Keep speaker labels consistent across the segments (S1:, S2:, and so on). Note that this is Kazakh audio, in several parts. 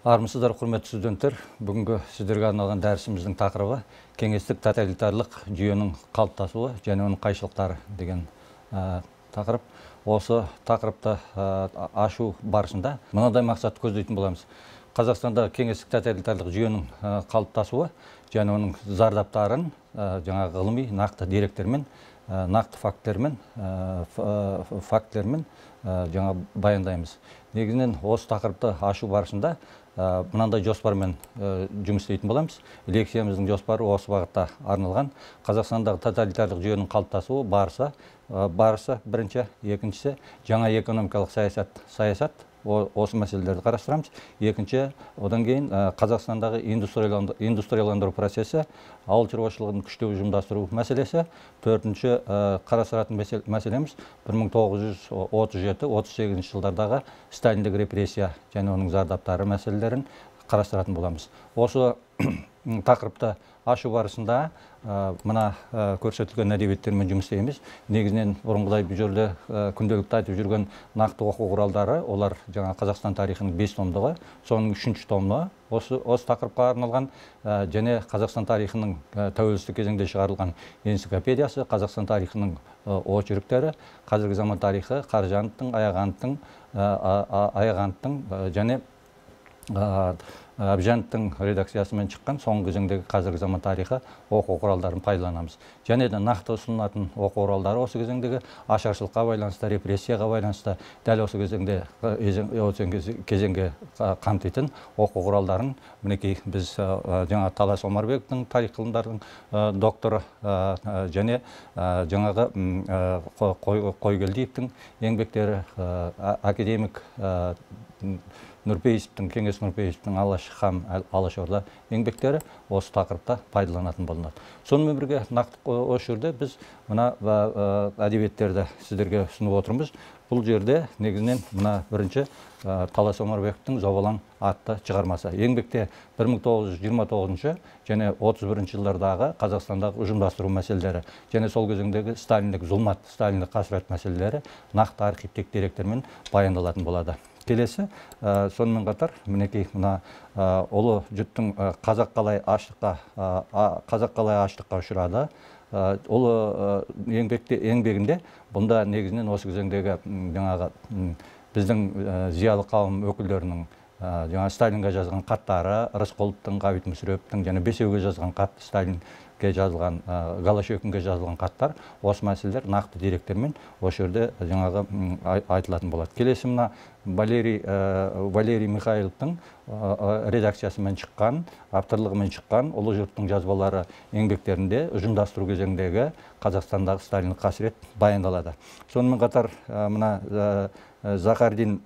S1: Армысыздар, құрметті студенттер. Бүгінгі сіздерге арналған дәрісіміздің тақырыбы кеңестік тоталитарлық жүйенің қалыптасуы және оның қайшылықтары деген тақырып. Осы тақырыпты ашу барысында мынадай мақсатты көздейтін боламыз. Қазақстанда кеңестік тоталитарлық жүйенің қалыптасуы және оның зардаптарын жаңа ғылыми нақты деректермен, нақты фактілермен жаңа баяндаймыз. Негізінен осы тақырыпты ашу барысында мынандай жоспармен жұмыс істейтін боламыз. Лекциямыздың жоспары осы бағытта арналған. Қазақстандағы тоталитарлық жүйенің қалыптасуы барысы бірінші, екіншісі жаңа экономикалық саясат, осы мәселелерді қарастырамыз. Екінші, одан кейін Қазақстандағы индустрияландыру процесі, ауыл шаруашылығын күштеп ұжымдастыру мәселесі. Төртінші, қарастыратын мәселеміз 1937-38 жылдардағы сталиндік репрессия және оның зардаптары мәселелерін қарастыратын боламыз. Осы тақырыпты ашу барысында мына көрсетілген әдебиеттермен жұмыс істейміз. Негізінен бұрынғыдай бұл жерде күнделікті айтып жүрген нақты оқу құралдары, олар жаңа Қазақстан тарихының 5 томдығы, соның 3-ші томы осы тақырыпқа арналған, және Қазақстан тарихының тәуелсіздік кезеңде шығарылған энциклопедиясы, Қазақстан тарихының очерктері, қазіргі заман тарихы, Қаржановтың, Аяғановтың және Әбжановтың редакциясымен шыққан соңғы кезеңдегі қазіргі заман тарихы оқу құралдарын пайдаланамыз. Және де нақты ұсынылатын оқу құралдары осы кезеңдегі ашаршылыққа байланысты, репрессияға байланысты, дәл осы кезеңге қамтитын оқу құралдарын мінекей біз жаңа Талас Омарбековтың тарих ғылымдарының докторы және жаңағы Қойгелдиевтің еңбектері, академик Нұрпейісовтің, Кеңес Нұрпейісовтің Алаш һәм Алашорда еңбектері осы тақырыпта пайдаланатын болады. Сонымен бірге нақты осы жерде біз мына әдебиеттерді сіздерге ұсынып отырмыз. Бұл жерде негізінен мына бірінші Талас Омарбековтың Зобалаң атты шығармасы. Еңбекте 1929 және 31 жылдардағы Қазақстандағы ұжымдастыру мәселелері және сол кезеңдегі сталиндік зұлмат, сталиндік қасірет мәселелері нақты архивтік деректермен баяндалатын болады. Келесі, сонымен қатар, мінекей мына ұлы жұрттың қазақ қалай аштыққа ұшырады. Ұлы еңбегінде бұнда негізінен осы кезеңдегі жаңағы біздің зиялы қауым өкілдерінің жаңа Сталинге жазған хаттары, Рысқұловтың, Ғабит Мүсіреповтің және Бесеуге жазған хат, Сталинге жазылған, Голощекинге жазылған хаттар, осы мәселелер нақты деректермен осы жерде жаңағы айтылатын болады. Келесі мына Валерий Михайловтың редакциясымен шыққан, авторлығымен шыққан ұлы жұрттың жазбалары еңбектерінде ұжымдастыру кезеңдегі Қазақстандағы сталиндік қасірет баяндалады. Сонымен қатар мына Захардин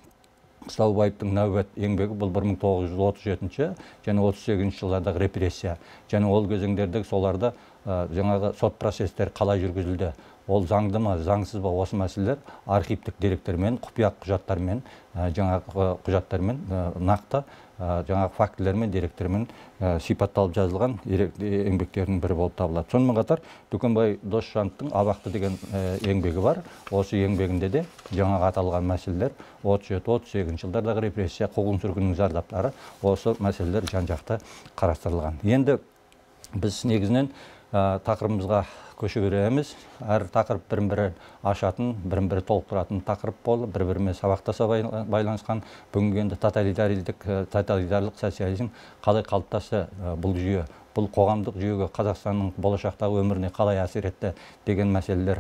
S1: Қыстаубаевтың нәубет еңбегі, бұл 1937 және 38 жылдардағы репрессия және ол кезеңдердегі соларды жаңағы сот процестер қалай жүргізілді, ол заңды ма, заңсыз ба, осы мәселелер архивтік деректермен, құпия құжаттармен, жаңағы құжаттармен нақты жаңағы фактілермен, деректермен сипатталып жазылған еңбектердің бірі болып табылады. Сонымен қатар Дүкенбай Досжановтың Абақты деген еңбегі бар. Осы еңбегінде де жаңағы аталған мәселелер 37-38 жылдардағы репрессия, қуғын-сүргіннің зардаптары, осы мәселелер жан-жақты қарастырылған. Енді біз негізінен тақырыбымызға көше береміз. Әр тақырып бірін-бірі ашатын, бірін-бірі толықтыратын тақырып болып, бір-бірімен сабақтаса байланысқан. Бүгінгі енді тоталитарлық социализм қалай қалыптасты, бұл жүйе, бұл қоғамдық жүйеге Қазақстанның болашақтағы өміріне қалай әсер етті деген мәселелер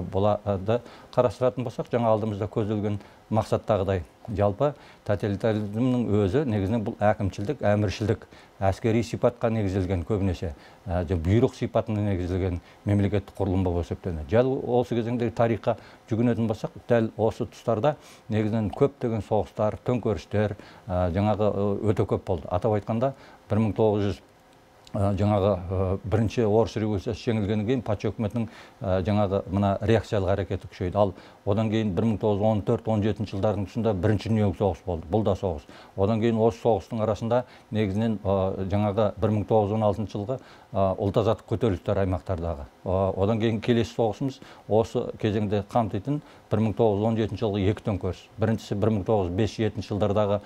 S1: болады. Қарастыратын болсақ, жаңа алдымызда көзделген мақсаттағыдай жалпы тоталитаризмнің өзі негізінен бұл әкімшілдік, әміршілдік, әскери сипатқа негізделген, көбінесе бұйрық сипатына негізделген мемлекеттік құрылым болып есептеледі. Жал осы кезеңдегі тарихқа жүгінетін болсақ, дәл осы тұстарда негізінен көптеген соғыстар, төңкерістер жаңағы өте көп болды. Атап айтқанда 1900 жаңағы бірінші орыс революциясы жеңілгеннен кейін патша үкіметінің жаңағы мына реакциялық әрекеті күшейді. Ал одан кейін 1914-17 жылдардың тұсында бірінші дүниежүзілік соғыс болды. Бұл да соғыс. Одан кейін осы соғыстың арасында негізінен жаңағы 1916 жылғы ұлт азаттық көтерілістер аймақтардағы. Одан кейін келесі соғысымыз осы кезеңде қамтитын 1917 жылғы екі төңкеріс. Біріншісі 1905-7 жылдардағы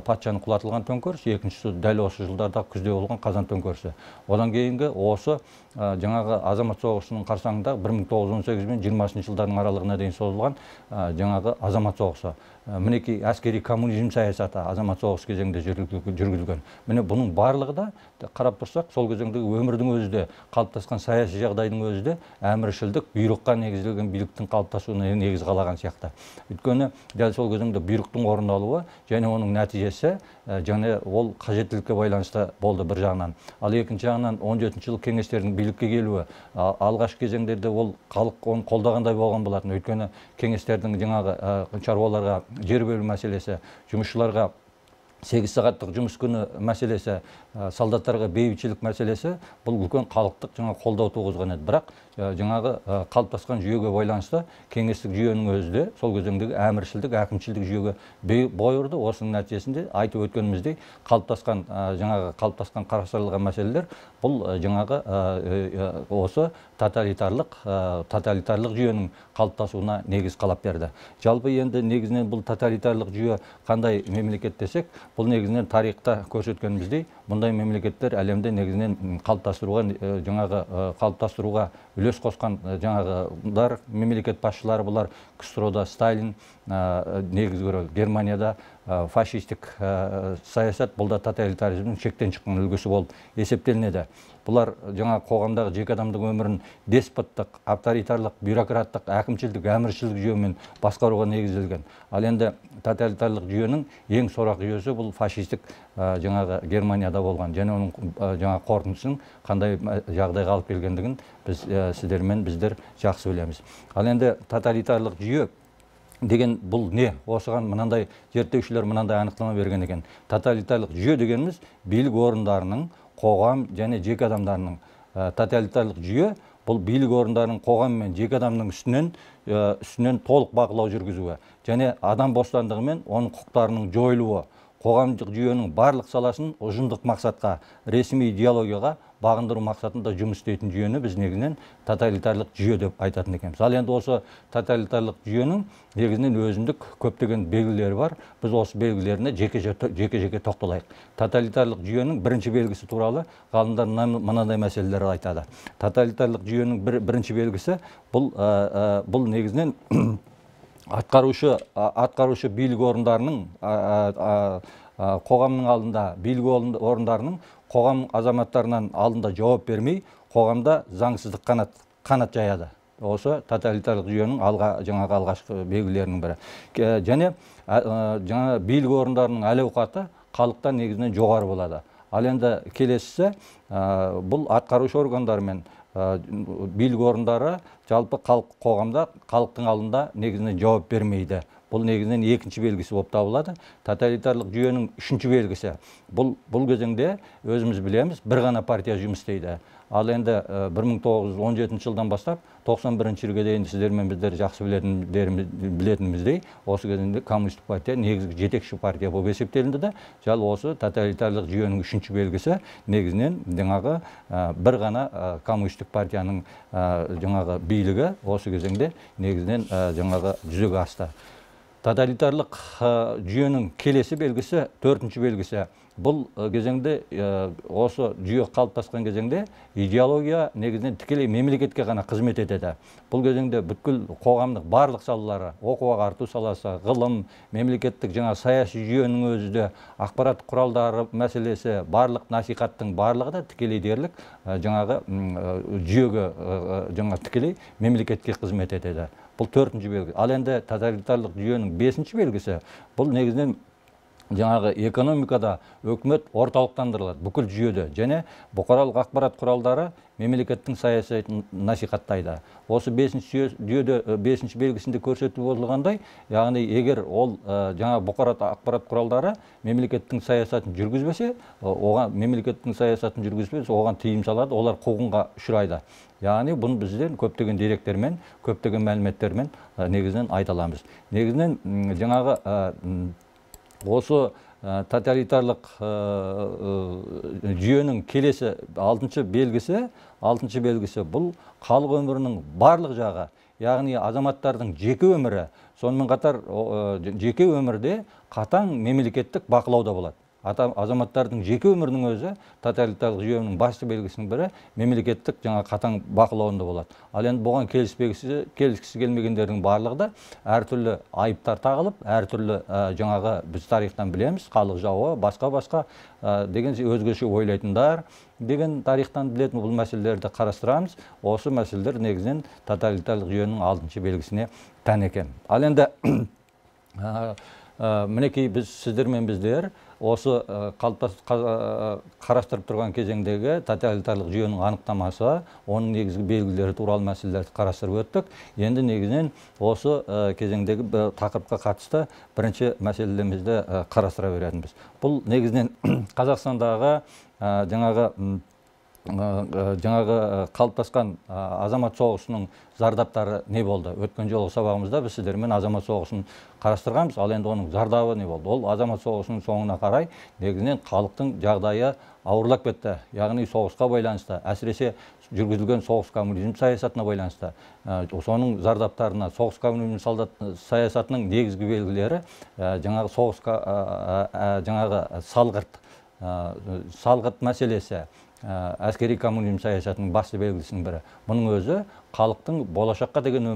S1: патшаның құлатылған төңкеріс, екіншісі дәл осы жылдардағы күзде болған қазан төңкерісі. Одан кейінгі осы жаңағы азамат соғысының қарсаңында 1918 мен 20 жылдардың аралығына дейін созылған жаңағы азамат соғысы. Мінекей әскери коммунизм саясаты азамат соғыс кезеңде жүргізілген. Міне бұның барлығы да қарап тұрсақ, сол кезеңдегі өмірдің өзі де, қалыптасқан саяси жағдайдың өзі де әміршілдік, бұйрыққа негізделген биліктің қалыптасуына негіз қалаған сияқты. Өйткені дәл сол кезеңде бұйрықтың орындалуы және оның нәтижесі және ол қажеттілікке байланысты болды бір жағынан. Ал екінші жағынан 17 жыл кеңестердің билікке келуі алғашқы кезеңдерде ол халық оны қолдағандай болған болатын. Өйткені кеңестердің жаңағы шаруаларға жер бөлу мәселесі, жұмысшыларға 8 сағаттық жұмыс күні мәселесі, солдаттарға бейбітшілік мәселесі бұл үлкен халықтық жаңа қолдау туғызған еді. Бірақ жаңағы қалыптасқан жүйеге байланысты кеңестік жүйенің өзі де сол кезеңдегі әміршілдік, әкімшілдік жүйеге бой ұрды. Осының нәтижесінде айтып өткеніміздей қалыптасқан қарастырылған мәселелер бұл жаңағы осы тоталитарлық жүйенің қалыптасуына негіз қалап берді. Жалпы енді негізінен бұл тоталитарлық жүйе қандай мемлекет десек, бұл негізінен тарихта көрсеткеніміздей, бұндай мемлекеттер әлемде негізінен қалыптастыруға үлес қосқан жаңағылар мемлекет басшылары бұлар. КСРО-да Сталин, негізгі Германияда фашистік саясат, бұл да тоталитаризмнің шектен шыққан үлгісі болып есептелінеді. Бұлар жаңа қоғамдағы жеке адамдың өмірін деспоттық, авторитарлық, бюрократтық, әкімшілдік, әміршілдік жүйемен басқаруға негізделген. Ал енді тоталитарлық жүйенің ең сорақ жүйесі бұл фашистік жаңағы Германияда болған. Және оның жаңа қорытындысының қандай жағдайға алып келгендігін біздер жақсы білеміз. Ал енді тоталитарлық жүйе деген бұл не? Осыған мынандай зерттеушілер мынандай анықтама берген екен. Тоталитарлық жүйе дегеніміз билік орындарының, қоғам және жеке адамдарының. Тоталитарлық жүйе бұл билік орындарының, қоғам мен жеке адамның үстінен толық бақылау жүргізуі және адам бостандығы мен оның құқықтарының жойылуы, қоғамдық жүйенің барлық саласын ұжымдық мақсатқа, ресми идеологияға бағындыру мақсатында жұмыс істейтін жүйені біз негізінен тоталитарлық жүйе деп айтатын екенбіз. Ал енді осы тоталитарлық жүйенің негізінен өзіндік көптеген белгілері бар. Біз осы белгілеріне жеке-жеке тоқталайық. Тоталитарлық жүйенің бірінші белгісі туралы ғалымдар мынандай мәселелер айтады. Тоталитарлық жүйенің бірінші белгісі бұл негізінен атқарушы билік орындарының қоғамның алдында, билік орындарының қоғам азаматтарынан алдында жауап бермей, қоғамда заңсыздық қанат жаяды. Осы тоталитарлық жүйенің жаңағы алғашқы белгілерінің бірі. Және жаңа билік орындарының әл-ауқаты халықтан негізінен жоғары болады. Ал енді келесісі бұл атқарушы органдар мен билік орындары жалпы қоғамда халықтың алдында негізінен жауап бермейді. Бұл негізінен екінші белгісі болып табылады. Тоталитарлық жүйенің үшінші белгісі. Бұл кезеңде өзіміз білеміз, бір ғана партия жұмыс істейді. Ал енді 1917 жылдан бастап 91 жылға дейін сіздермен біздер жақсы білетініміздей, осы кезеңде коммунистік партия негізгі жетекші партия болып есептелінді де, жал осы тоталитарлық жүйенің үшінші белгісі негізінен жаңағы бір ғана коммунистік партияның жаңағы билігі осы кезеңде негізінен жаңағы жүзеге асты. Тоталитарлық жүйенің келесі белгісі, төртінші белгісі. Бұл кезеңде, осы жүйе қалыптасқан кезеңде идеология негізінен тікелей мемлекетке ғана қызмет етеді. Бұл кезеңде бүткіл қоғамдық барлық салалары, оқу-ағарту саласы, ғылым, мемлекеттік жаңа саяси жүйенің өзі де, ақпарат құралдары мәселесі, барлық насихаттың барлығы да тікелей дерлік жаңағы жүйеге жаңа тікелей мемлекетке қызмет етеді. Бұл төртінші белгі. Ал енді тоталитарлық жүйенің бесінші белгісі бұл негізінен жаңағы экономикада өкімет орталықтандырылады бүкіл жүйеде, және бұқаралық ақпарат құралдары мемлекеттің саясатын насихаттайды. Осы 5-ші жүйеде 5-ші белгісінде көрсетіліп отырғандай, яғни егер ол жаңа бұқаралық ақпарат құралдары мемлекеттің саясатын жүргізбесе, оған тыйым салады, олар қуғынға ұшырайды. Яғни бұны бізден көптеген деректермен, көптеген мәліметтермен негізінен айта аламыз. Негізінен жаңағы осы тоталитарлық жүйенің келесі 6-шы белгісі бұл халық өмірінің барлық жағы, яғни азаматтардың жеке өмірі, сонымен қатар жеке өмірде қатаң мемлекеттік бақылауда болады. Азаматтардың жеке өмірінің өзі тоталитарлық жүйенің басты белгісінің бірі мемлекеттік қатаң бақылауында болады. Ал енді бұған келіскісі келмегендердің барлығы да әртүрлі айыптар тағылып, әртүрлі жаңағы біз тарихтан білеміз, халық жауы, басқа деген өзгеше ойлайтындар деген тарихтан білетін бұл мәселелерді қарастырамыз. Осы мәселелер негізінен тоталитарлық жүйенің 6-шы белгісіне тән екен. Ал енді мінекей біздер осы қарастырып тұрған кезеңдегі тоталитарлық жүйенің анықтамасы, оның негізгі белгілері туралы мәселелерді қарастырып өттік. Енді негізінен осы кезеңдегі тақырыпқа қатысты бірінші мәселелерімізді қарастыра беретінбіз. Бұл негізінен Қазақстандағы жаңағы қалыптасқан азамат соғысының зардаптары не болды? Өткен жолғы сабағымызда біз сіздермен азамат соғысын қарастырғанбыз, ал енді оның зардабы не болды? Ол азамат соғысының соңына қарай негізінен халықтың жағдайы ауырлап кетті. Яғни соғысқа байланысты, әсіресе жүргізілген соғыс коммунизм саясатына байланысты. Соның зардаптарына, соғыс коммунизм саясатының негізгі белгілері жаңағы салғырт мәселесі, әскери коммунизм саясатының басты белгісінің бірі. Бұның өзі халықтың болашаққа деген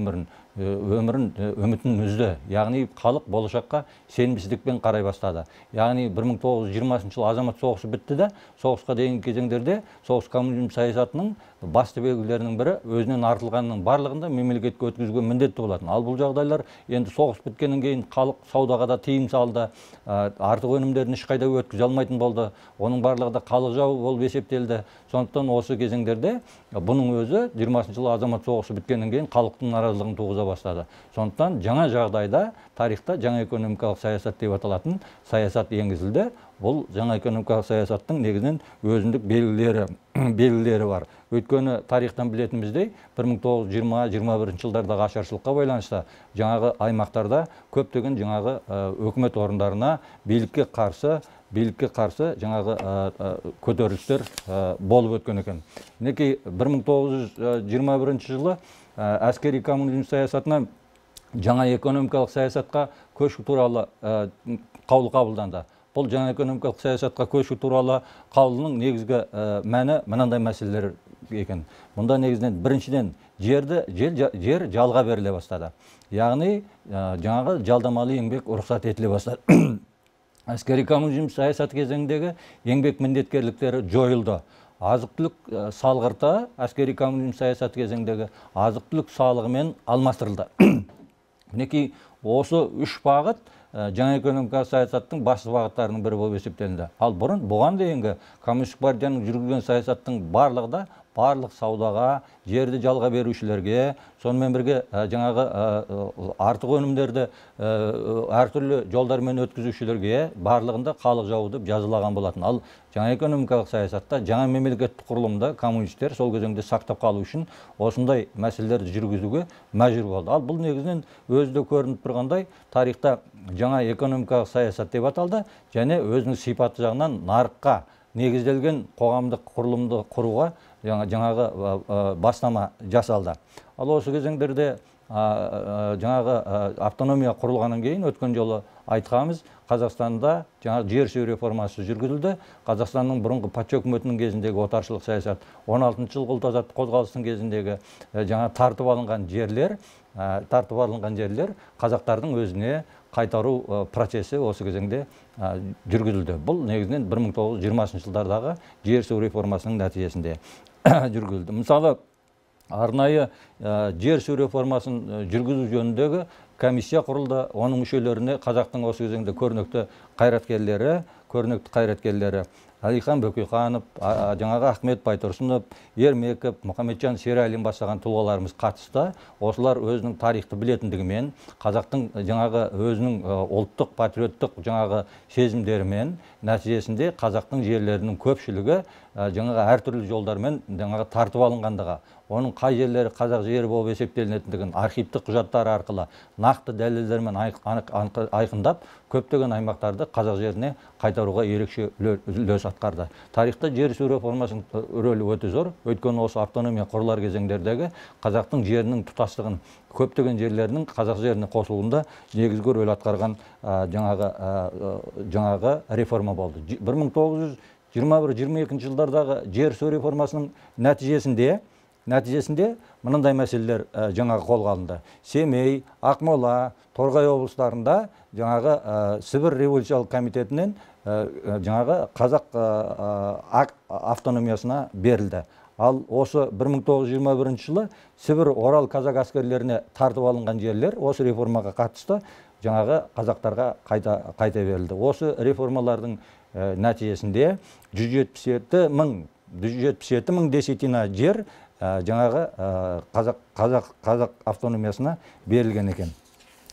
S1: үмітін үзді. Яғни халық болашаққа сенімсіздікпен қарай бастады. Яғни 1920 жыл азамат соғысы бітті де, соғысқа дейінгі кезеңдерде соғыс коммунизм саясатының басты белгілерінің бірі өзінен артылғанның барлығында мемлекетке өткізуге міндетті болатын. Ал бұл жағдайлар енді соғыс біткеннен кейін халық саудаға да тыйым салды, артық өнімдерін ешқайда өткізе алмайтын болды. Оның барлығы да халық жауы болып есептелді. Сондықтан осы кезеңдерде бұның өзі 20 жыл азамат соғысы біткеннен кейін халықтың наразылығын туғыза бастады. Сондықтан жаңа жағдайда тарихта жаңа экономикалық саясат деп аталатын саясат енгізілді. Бұл жаңа экономикалық саясаттың негізінен өзіндік белгілері бар. Өйткені тарихтан білетініміздей 1920-21 жылдардағы ашаршылыққа байланысты жаңағы аймақтарда көптеген жаңағы өкімет орындарына билікке қарсы жаңағы көтерілістер болып өткен екен. Мінекей 1921 жылы әскери коммунизм саясатына жаңа экономикалық саясатқа көшу туралы қаулы қабылданды. Бұл жаңа экономикалық саясатқа көшу туралы қаулының негізгі мәні мынандай мәселелер екен. Мұнда негізінен біріншіден жер жалға беріле бастады. Яғни жаңағы жалдамалы еңбек рұқсат етіле бастады. Әскери коммунизм саясаты кезеңдегі еңбек міндеткерліктері жойылды. Азық-түлік салғырты әскери коммунизм саясаты кезеңдегі азық-түлік салығымен алмастырылды. Мінекей осы үш бағыт жаңа экономикалық саясаттың басты бағыттарының бірі болып есептелінді. Ал бұған дейінгі коммунистік партияның жүргізген саясаттың барлығы барлық саудаға, жерді жалға берушілерге, сонымен бірге жаңағы артық өнімдерді әртүрлі жолдармен өткізушілерге барлығында халық жауы деп жазалаған болатын. Ал жаңа экономикалық саясатта, жаңа мемлекеттік құрылымда коммунистер сол кезеңде сақтап қалу үшін осындай мәселелерді жүргізуге мәжбүр болды. Ал бұл негізінен өзі көрініп тұрғандай тарихта жаңа экономикалық саясат деп аталды, және өзінің сипаты жағынан нарыққа негізделген қоғамдық құрылымды құруға жаңағы бастама жасалды. Ал осы кезеңдерде жаңағы автономия құрылғаннан кейін өткен жолы айтқанымыз, Қазақстанда жаңағы жер су реформасы жүргізілді. Қазақстанның бұрынғы патша үкіметінің кезіндегі отаршылық саясат, 16 жыл ұлт азаттық қозғалыстың кезіндегі жаңа тартып алынған жерлер қазақтардың өзіне қайтару процесі осы кезеңде жүргізілді. Бұл негізінен 1920 жылдардағы жер су реформасының нәтижесінде жүргізілді. Мысалы, арнайы жер су реформасын жүргізу жөніндегі комиссия құрылды. Оның мүшелеріне қазақтың осы кезеңде көрнекті қайраткерлері Әлихан Бөкейханов, жаңағы Ахмет Байтұрсынов, Ермеков, Мұхамеджан Сералин бастаған тұлғаларымыз қатысты. Осылар өзінің тарихты білетіндігімен, қазақтың жаңағы өзінің ұлттық, патриоттық жаңағы сезімдерімен нәтижесінде қазақтың жерлерінің көпшілігі жаңағы әртүрлі жолдармен жаңағы тартып алынғандығы, оның қай жерлері қазақ жері болып есептелінетіндігін архивтік құжаттар арқылы нақты дәлелдермен айқындап, көптеген аймақтарды қазақ жеріне қайтаруға ерекше үлес атқарды. Тарихта жер су реформасының рөлі өте зор. Өйткені осы автономия құрылар кезеңдердегі қазақтың жерінің тұтастығын, көптеген жерлерінің қазақ жеріне қосылуында негізгі рөл атқарған жаңағы реформа болды. 1921-22 жылдардағы жер су реформасының нәтижесінде мынандай мәселелер жаңағы қолға алынды. Семей, Ақмола, Торғай облыстарында жаңағы Сібір революциялық комитетінен жаңағы қазақ автономиясына берілді. Ал осы 1921 жылы Сібір Орал казак әскерлеріне тартып алынған жерлер осы реформаға қатысты жаңағы қазақтарға қайта берілді. Осы реформалардың нәтижесінде 177 мың десятина жер жаңағы қазақ автономиясына берілген екен.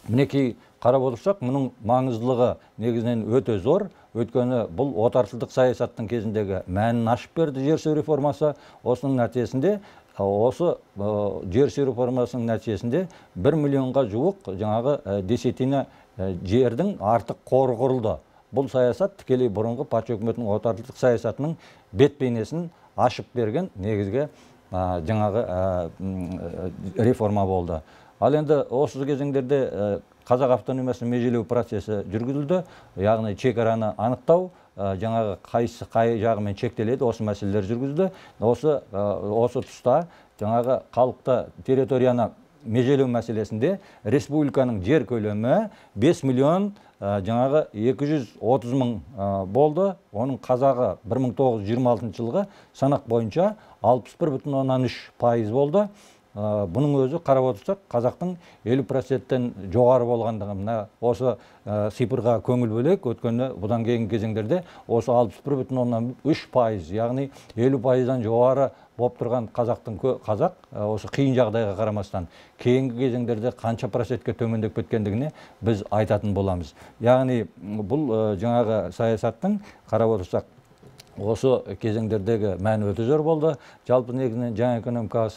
S1: Мінекей қарап отырсақ, мұның маңыздылығы негізінен өте зор. Өйткені бұл отаршылдық саясаттың кезіндегі мәнін ашып берді жер су реформасы. Осының нәтижесінде, осы жер су реформасының нәтижесінде 1 миллионға жуық жаңағы десятина жердің артық қоры құрылды. Бұл саясат тікелей бұрынғы патша үкіметінің отаршылдық саясатының бет бейнесін ашып берген негізгі жаңағы реформа болды. Ал енді осы кезеңдерде қазақ автономиясының межелеу процесі жүргізілді. Яғни шекараны анықтау, жаңағы қай жағымен шектеледі, осы мәселелер жүргізілді. Осы тұста жаңағы халықты территорияны межелеу мәселесінде республиканың жер көлемі 5 миллион жаңағы 230 мың болды. Оның қазағы 1926 жылғы санақ бойынша 61,3% болды. Бұның өзі қарап отырсақ, қазақтың 50%-тен жоғары болғандығы, осы сипырға көңіл бөлек. Өткені бұдан кейінгі кезеңдерде осы 61,3%, яғни 50%-дан жоғары болып тұрған қазақ осы қиын жағдайға қарамастан кейінгі кезеңдерде қанша процентке төмендеп кеткендігіне біз айтатын боламыз. Яғни бұл жаңағы саясаттың қарап отырсақ, осы кезеңдердегі мәні өте зор болды. Жалпы негізінен жаңа экономикалық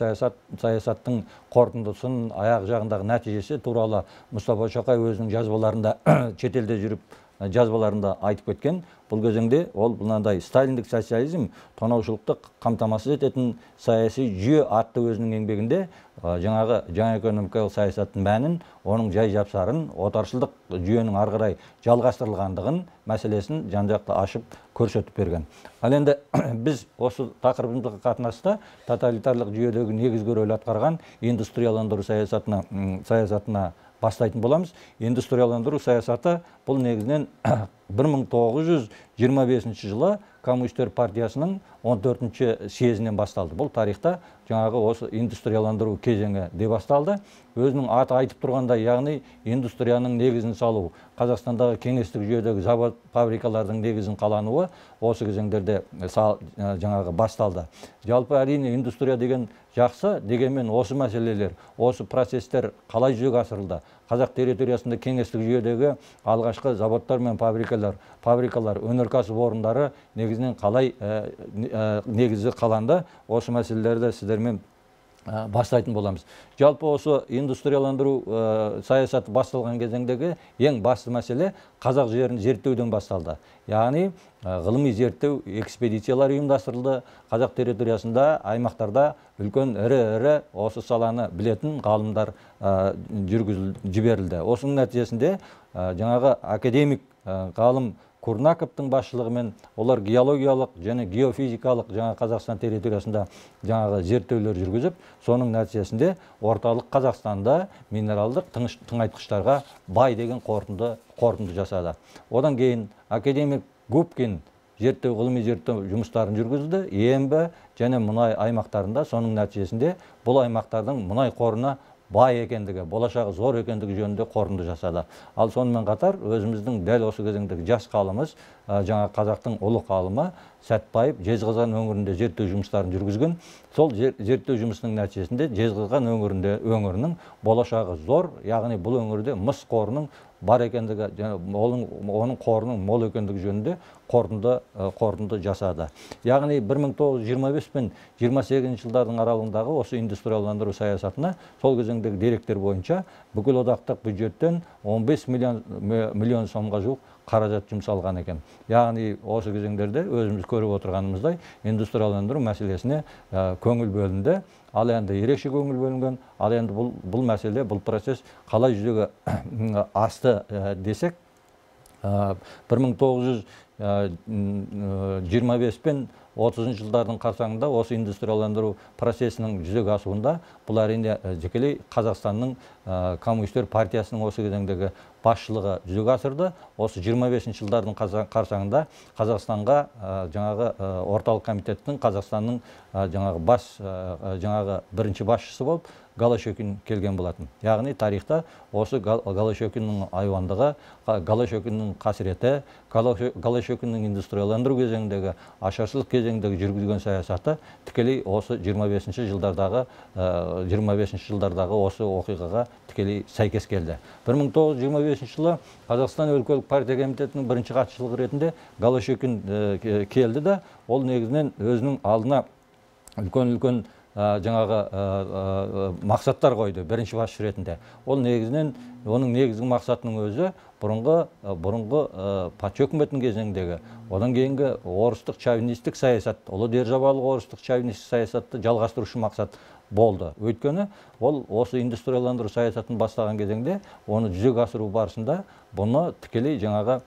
S1: саясаттың қорытындысын, аяқ жағындағы нәтижесі туралы Мұстафа Шоқай өзінің жазбаларында, шетелде жүріп жазбаларында айтып кеткен. Бұл кезеңде ол мынандай сталиндік социализм тонаушылықты қамтамасыз ететін саяси жүйе атты өзінің еңбегінде жаңағы жаңа экономикалық саясаттың мәнін, оның жай жапсарын, отаршылдық жүйенің ары қарай жалғастырылғандығын мәселесін жан-жақты ашып көрсетіп берген. Ал енді біз осы тақырыбымызға қатынасты тоталитарлық жүйедегі негізгі рөл атқарған индустрияландыру саясатына бастайтын боламыз. Индустрияландыру саясаты бұл негізінен 1925 жылы Коммунистер партиясының 14-ші съезінен басталды. Бұл тарихта жаңағы осы индустрияландыру кезеңі де басталды. Өзінің аты айтып тұрғанда, яғни индустрияның негізін салу, Қазақстандағы кеңестік жүйедегі завод фабрикалардың негізін қалануы осы кезеңдерде жаңағы басталды. Жалпы әрине индустрия деген жақсы, дегенмен осы мәселелер, осы процестер қалай жүзеге асырылды? Қазақ территориясында кеңестік жүйедегі алғашқы заводтар мен фабрикалар, өнеркәсіп орындары негізінен қалай негізі қаланды? Осы мәселелерді сіздермен бастайтын боламыз. Жалпы осы индустрияландыру саясаты басталған кезеңдегі ең басты мәселе қазақ жерін зерттеуден басталды. Яғни ғылыми зерттеу экспедициялар ұйымдастырылды. Қазақ территориясында, аймақтарда үлкен ірі осы саланы білетін ғалымдар жіберілді. Осының нәтижесінде жаңағы академик ғалым Курнаковтың басшылығымен олар геологиялық және геофизикалық жаңа Қазақстан территориясында жаңағы зерттеулер жүргізіп, соның нәтижесінде орталық Қазақстанда минералдық тыңайтқыштарға бай деген қорытынды жасады. Одан кейін академик Губкин ғылыми зерттеу жұмыстарын жүргізді. Ембі және мұнай аймақтарында, соның нәтижесінде бұл аймақтардың мұнай қорына бай екендігі, болашағы зор екендігі жөнінде қорытынды жасады. Ал сонымен қатар өзіміздің дәл осы кезеңдегі жас ғалымыз, жаңа қазақтың ұлы ғалымы Сәтбаев Жезқазған өңірінде зерттеу жұмыстарын жүргізген. Сол зерттеу жұмысының нәтижесінде Жезқазған өңірінің болашағы зор, яғни бұл өңірде мыс қорының бар екендігі, оның қорының мол екендігі жөнінде қорытынды жасады. Яғни 1925 пен 28 жылдардың аралығындағы осы индустрияландыру саясатына сол кезеңдегі деректер бойынша бүкіл одақтық бюджеттен 15 миллион сомға жуық қаражат жұмсалған екен. Яғни осы кезеңдерде өзіміз көріп отырғанымыздай индустрияландыру мәселесіне көңіл бөлінді. Ал енді ерекше көңіл бөлінген, ал енді бұл мәселе, бұл процесс қалай жүзеге асты десек, 1925 пен 30 жылдардың қарсаңында осы индустрияландыру процесінің жүзеге асуында бұл әрине жекелей Қазақстанның Коммунистер партиясының осы кезеңдегі басшылығы жүзеге асырды. Осы 25 жылдардың қарсаңында Қазақстанға жаңағы орталық комитеттің Қазақстанның жаңағы бірінші басшысы болып Голощекин келген болатын. Яғни тарихта осы Голощекиннің айуандығы, Голощекиннің қасіреті, Голощекиннің индустрияландыру кезеңдегі, ашаршылық кезеңдегі жүргізген саясаты тікелей осы 25 жылдардағы осы оқиғаға тікелей сәйкес келді. 1925 жылы Қазақстан өлкелік партия комитетінің бірінші хатшылығы ретінде Голощекин келді де, ол негізінен өзінің алдына үлкен жаңағы мақсаттар қойды бірінші басшы ретінде. Ол негізінен, оның негізгі мақсатының өзі бұрынғы патша өкіметінің кезеңдегі, одан кейінгі орыстық шовинистік саясат, ұлы державалық орыстық шовинистік саясатты жалғастырушы мақсат болды. Өйткені ол осы индустрияландыру саясатын бастаған кезеңде оны жүзеге асыру барысында бұны тікелей жаңағы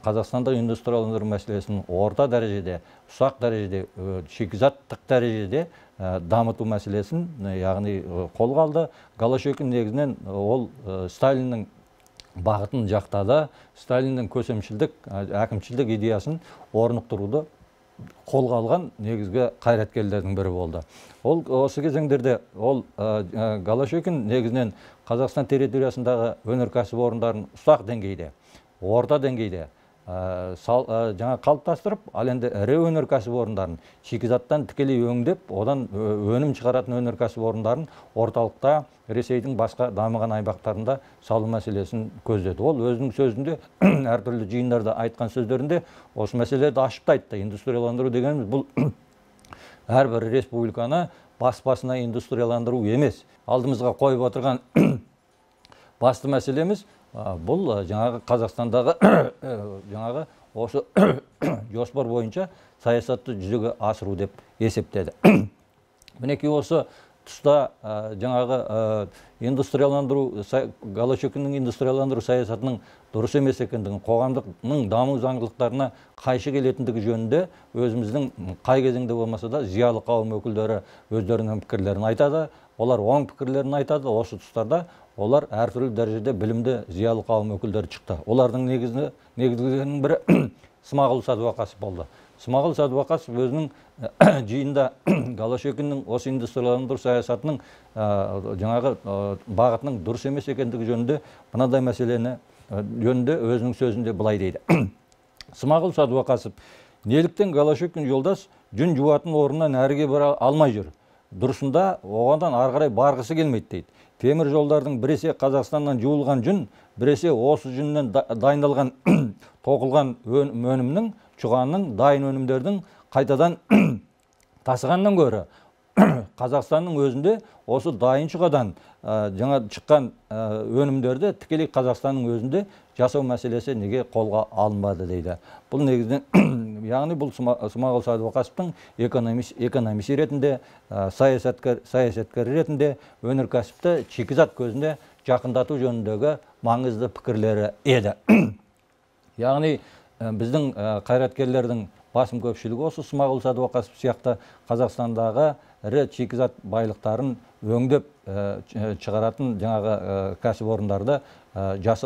S1: Қазақстанда индустрияландыру мәселесін орта дәрежеде, ұсақ дәрежеде, шикізаттық дәрежеде дамыту мәселесін, яғни қолға алды. Голощекин негізінен ол Сталиннің бағытын жақтады, Сталиннің көсемшілдік, әкімшілдік идеясын орнықтыруды қолға алған негізгі қайраткерлердің бірі болды. Ол осы кезеңдерде Голощекин негізінен Қазақстан территориясындағы өнеркәсіп орындарын ұсақ деңгейде, орта деңгейде жаңа қалыптастырып, ал енді ірі өнеркәсіп орындарын шикізаттан тікелей өңдеп, одан өнім шығаратын өнеркәсіп орындарын орталықта Ресейдің басқа дамыған аймақтарында салу мәселесін көздеді. Ол өзінің сөзінде, әртүрлі жиындарда айтқан сөздерінде осы мәселелерді ашып айтты. Индустрияландыру дегеніміз бұл әрбір республиканы бас-басына индустрияландыру емес. Алдымызға қойып отырған басты мәселеміз бұл жаңағы Қазақстандағы жаңағы осы жоспар бойынша саясатты жүзеге асыру деп есептеді. Мінекей осы тұста жаңағы Голощекиннің индустрияландыру саясатының дұрыс емес екендігін, қоғамдың даму заңдылықтарына қайшы келетіндігі жөнінде өзіміздің қай кезеңде болмаса да зиялы қауым өкілдері өздерінің пікірлерін айтады. Олар оң пікірлерін айтады. Осы тұстарда олар әртүрлі дәрежеде білімді зиялы қауым өкілдері шықты. Олардың негізгілерінің бірі Смағұл Сәдуақасов болды. Смағұл Сәдуақасов өзінің жиында Голощекиннің осы индустрияландыру саясатының жаңағы бағытының дұрыс емес екендігі жөнінде мынадай мәселені жөнінде өзінің сөзінде былай дейді. Смағұл Сәдуақасов: неліктен Голощекин жолдас жүн жуатын орнынан әріге бара алмай жүр? Дұрысында оғандан ары қарай барғысы келмейді дейді. Темір жолдардың біресе Қазақстаннан жуылған жүн, біресе осы жүннен дайындалған тоқылған өнімнің, чұғанның, дайын өнімдердің қайтадан тасығаннан гөрі Қазақстанның өзінде осы дайын чұғадан жаңа шыққан өнімдерді тікелей Қазақстанның өзінде жасау мәселесі неге қолға алынбады дейді. Бұл негізінен, яғни бұл Смағұл Сәдуақасовтың экономист ретінде, саясаткер ретінде өнеркәсіпті шикізат көзінде жақындату жөніндегі маңызды пікірлері еді. Яғни біздің қайраткерлердің басым көпшілігі осы Смағұл Сәдуақасов сияқты Қазақстандағы ірі шикізат байлықтарын өңдеп шығаратын жаңағы кәсіпорындарды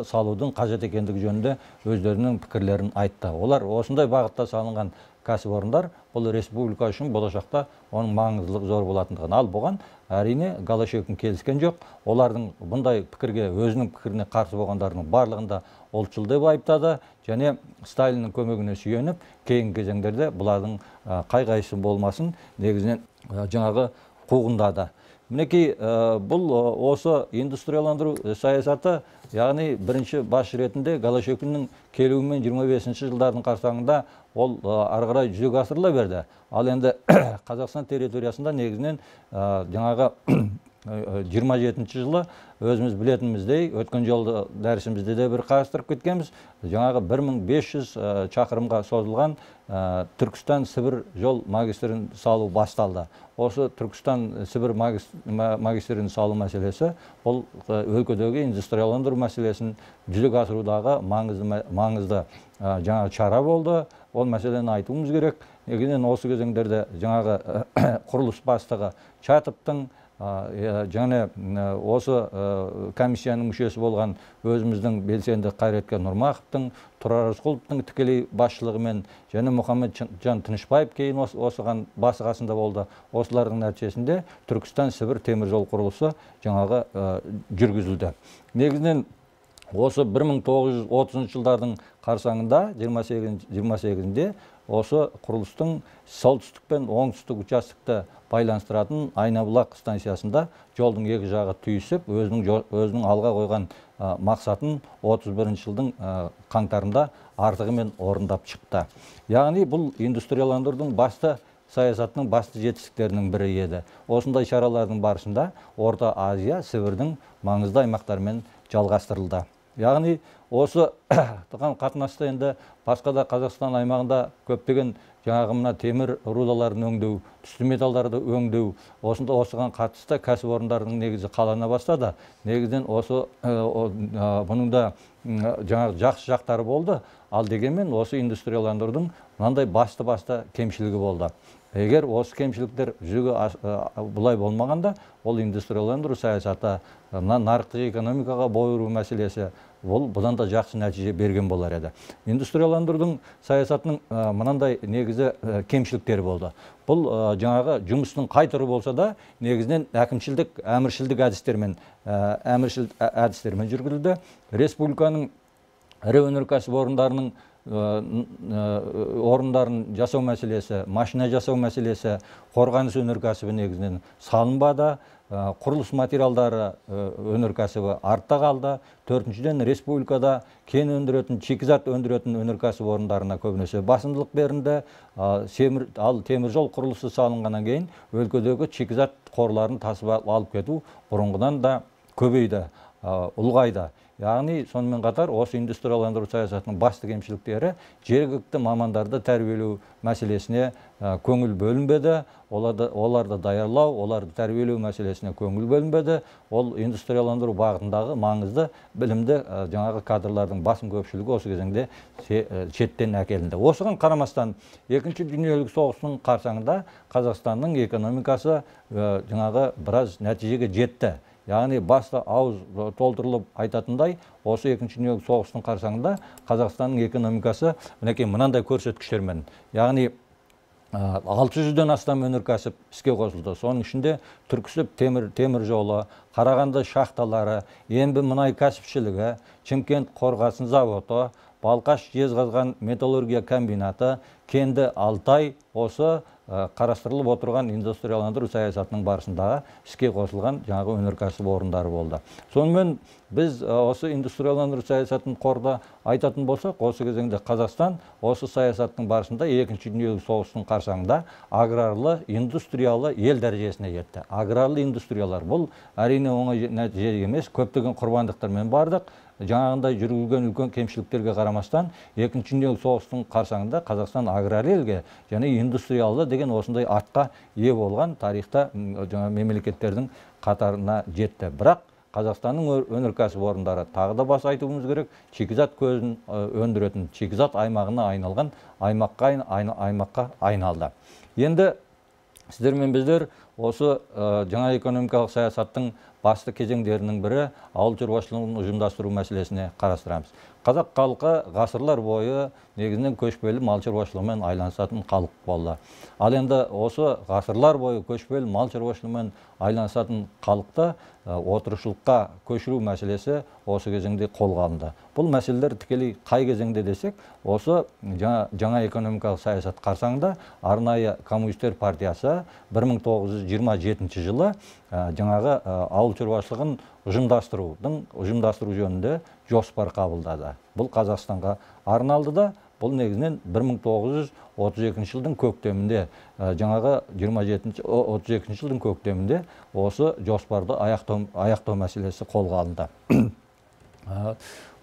S1: салудың қажет екендігі жөнінде өздерінің пікірлерін айтты. Олар осындай бағытта салынған кәсіпорындар бұл республика үшін болашақта оның маңыздылығы зор болатындығын. Ал бұған әрине Голощекин келіскен жоқ. Олардың бұндай пікірге, өзінің пікіріне қарсы болғандардың барлығында ұлтшыл деп айыптады және Сталиннің көмегіне сүйеніп, кейінгі кезеңдерде бұлардың қай-қайсы болмасын негізінен жаңағы қуғындады. Мінекей бұл осы индустрияландыру саясаты, яғни бірінші басшы ретінде Голощекиннің келуімен 25-ші жылдардың қарсаңында ол ары қарай жүзеге асырыла берді. Ал енді Қазақстан территориясында негізінен жаңағы 27-ші жылы өзіміз білетініміздей, өткен жолы дәрісімізде де бір қарастырып кеткенбіз, жаңағы 1500 шақырымға созылған Түркістан-Сібір жол магистрін салу басталды. Осы Түркістан-Сібір магистрін салу мәселесі бұл өлкедегі индустрияландыру мәселесін жүзеге асырудағы маңызды жаңағы шара болды. Ол мәселені айтуымыз керек. Негізінен осы кезеңдерде жаңағы құрылыс бастығы Чатовтың және осы комиссияның мүшесі болған өзіміздің белсенді қайраткер Нұрмақовтың, Тұрар Рысқұловтың тікелей басшылығымен және Мұхамеджан Тынышбаев кейін осыған басы қасында болды. Осылардың нәтижесінде Түркістан-Сібір темір жол құрылысы жаңағы жүргізілді. Негізінен осы 1930 жылдардың қарсаңында 28-де осы құрылыстың солтүстік пен оңтүстік участокты байланыстыратын Айнабұлақ станциясында жолдың екі жағы түйісіп, өзінің алға қойған мақсатын 31 жылдың қаңтарында артығымен орындап шықты. Яғни бұл индустрияландырудың басты саясатының басты жетістіктерінің бірі еді. Осындай шаралардың барысында Орта Азия, Сібірдің маңызды аймақтарымен жалғастырылды. Яғни осы қатынаста енді басқа да Қазақстан аймағында көптеген жаңағы мына темір рудаларын өңдеу, түсті металдарды өңдеу, осыған қатысты кәсіпорындардың негізі қалана бастады. Негізінен бұның да жаңағы жақсы жақтары болды. Ал дегенмен осы индустрияландырудың мынандай басты кемшілігі болды. Егер осы кемшіліктер бұлай болмағанда, ол индустрияландыру саясаты, нарықтық экономикаға бой ұру мәселесі, бұдан да жақсы нәтиже берген болар еді. Индустрияландырудың саясатының мынандай негізі кемшіліктері болды. Бұл жаңағы жұмыстың қай түрі болса да, негізінен әкімшілдік, әміршілдік әдістермен жүргізілді. Республиканың ірі өнеркәсіп орындарын жасау мәселесі, машина жасау мәселесі, қорғаныс өнеркәсібі негізінен салынбады. Құрылыс материалдары өнеркәсібі артта қалды. Төртіншіден, республикада кен өндіретін, шикізат өндіретін өнеркәсіп орындарына көбінесе басымдылық берілді. Ал темір жол құрылысы салынғаннан кейін өлкедегі шикізат қорларын тасып алып кету бұрынғыдан да көбейді, ұлғайды. Яғни сонымен қатар осы индустрияландыру саясатының басты кемшіліктері жергілікті мамандарды тәрбиелеу мәселесіне көңіл бөлінбеді, оларды даярлау, оларды тәрбиелеу мәселесіне көңіл бөлінбеді. Ол индустрияландыру бағытындағы маңызды білімді жаңағы кадрлардың басым көпшілігі осы кезеңде шеттен әкелінді. Осыған қарамастан Екінші дүниежүзілік соғыстың қарсаңында Қазақстанның экономикасы жаңағы біраз нәтижеге жетті. Яғни басты ауыз толтырылып айтатындай, осы Екінші дүниежүзілік соғыстың қарсаңында Қазақстанның экономикасы мынандай көрсеткіштермен, яғни 600-ден астам өнеркәсіп іске қосылды. Соның ішінде Түрксіб темір жолы, Қарағанды шахталары, Ембі мұнай кәсіпшілігі, Шымкент қорғасын заводы, Балқаш жезқазған металлургия комбинаты, Кенді Алтай осы қарастырылып отырған индустрияландыру саясатының барысындағы іске қосылған жаңағы өнеркәсіп орындары болды. Сонымен біз осы индустрияландыру саясатын қорда айтатын болсақ, осы кезеңде Қазақстан осы саясаттың барысында Екінші дүниежүзілік соғыстың қарсаңында аграрлы, индустриялы ел дәрежесіне жетті. Аграрлы индустриялар бұл әрине оңай нәтиже емес, көптеген құрбандықтармен бардық. Жаңағындай жүргізілген үлкен кемшіліктерге қарамастан, Екінші дүниежүзілік соғыстың қарсаңында Қазақстан аграрлы елге және индустриялы деген осындай атқа ие болған тарихта мемлекеттердің қатарына жетті. Бірақ Қазақстанның өнеркәсіп орындары тағы да бас айтуымыз керек, шикізат көзін өндіретін, шикізат аймағына айналған аймаққа айналды. Енді сіздер мен біздер осы жаңа экономикалық саясаттың басты кезеңдерінің бірі ауыл шаруашылығын ұжымдастыру мәселесіне қарастырамыз. қазақ халқы ғасырлар бойы негізінен көшпелі мал шаруашылығымен айланысатын халық болды. Ал енді осы ғасырлар бойы көшпелі мал шаруашылығымен айланысатын халықты отырықшылыққа көшіру мәселесі осы кезеңде қолға алынды. Бұл мәселелер тікелей қай кезеңде десек, осы жаңа экономикалық саясат қарсаңында арнайы коммунистер партиясы 1927 жылы жаңағы ауыл шаруашылығын ұжымдастыру жөнінде жоспар қабылдады. Бұл Қазақстанға арналды да, бұл негізінен 1932 жылдың көктемінде, жаңағы 32 жылдың көктемінде осы жоспарды аяқтау мәселесі қолға алынды.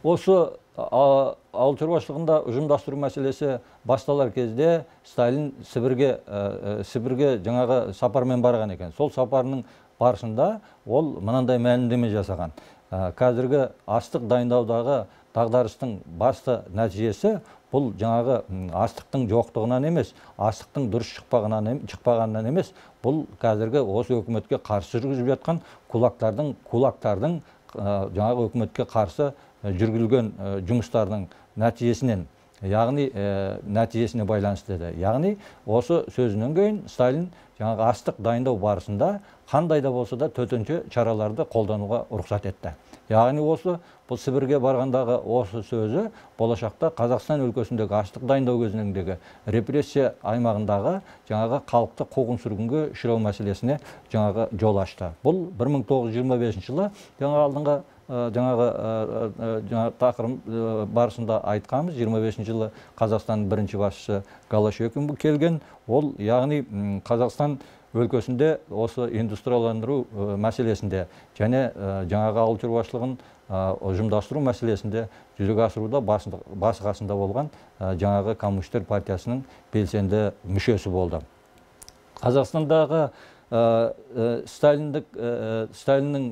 S1: Осы ауыл шаруашылығында ұжымдастыру мәселесі басталар кезде Сталин Сібірге жаңағы сапармен барған екен. Сол сапарының барысында ол мынандай мәлімдеме жасаған. Қазіргі астық дайындаудағы дағдарыстың басты нәтижесі бұл жаңағы астықтың жоқтығынан емес, астықтың дұрыс шықпағанынан емес, бұл қазіргі осы өкіметке қарсы жүргізіп жатқан кулактардың жаңағы өкіметке қарсы жүргізілген жұмыстардың нәтижесінен, яғни нәтижесіне байланысты деді. Яғни осы сөзінен кейін Сталин жаңағы астық дайындау барысында қандай да болса да төтенше чараларды қолдануға рұқсат етті. Яғни бұл Сібірге барғандағы осы сөзі болашақта Қазақстан өлкесіндегі астық дайындау кезіндегі репрессия аймағындағы жаңағы халықты қуғын-сүргінге ұшырау мәселесіне жаңағы жол ашты. Бұл 1925 жылы жаңағы тақырым барысында айтқанбыз. 25 жылы Қазақстанның бірінші басшысы Голощекин келген. Ол яғни Қазақстан өлкесінде осы индустрияландыру мәселесінде және жаңағы ауыл шаруашылығын ұжымдастыру мәселесінде жүзеге асыруда басы қасында болған жаңағы коммунистер партиясының белсенді мүшесі болды. Қазақстандағы Сталиннің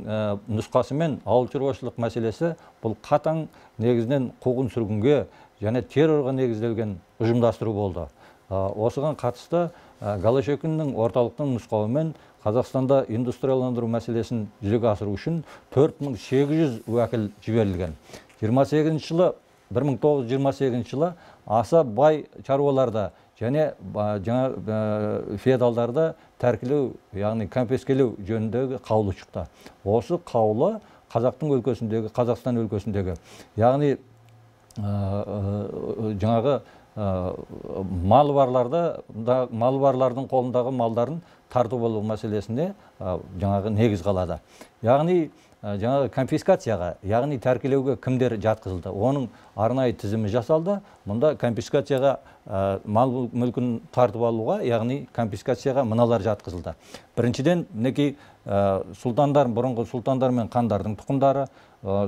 S1: нұсқасымен ауыл шаруашылық мәселесі бұл қатаң негізінен қуғын-сүргінге және террорға негізделген ұжымдастыру болды. Осыған қатысты Голощекиннің орталықтың нұсқауымен Қазақстанда индустрияландыру мәселесін жүзеге асыру үшін 4800 уәкіл жіберілген. 1928 жылы аса бай шаруаларды және феодалдарды тәркілеу, яғни конфискелеу жөніндегі қаулы шықты. Осы қаулы Қазақстан өлкесіндегі, яғни жаңағы малы барлардың қолындағы малдарын тартып алу мәселесіне жаңағы негіз қалады. Яғни жаңағы конфискацияға, яғни тәркілеуге кімдер жатқызылды? Оның арнайы тізімі жасалды. Мұнда конфискацияға, мал мүлкін тартып алуға, яғни конфискацияға мыналар жатқызылды. Біріншіден, бұрынғы сұлтандар мен хандардың тұқымдары,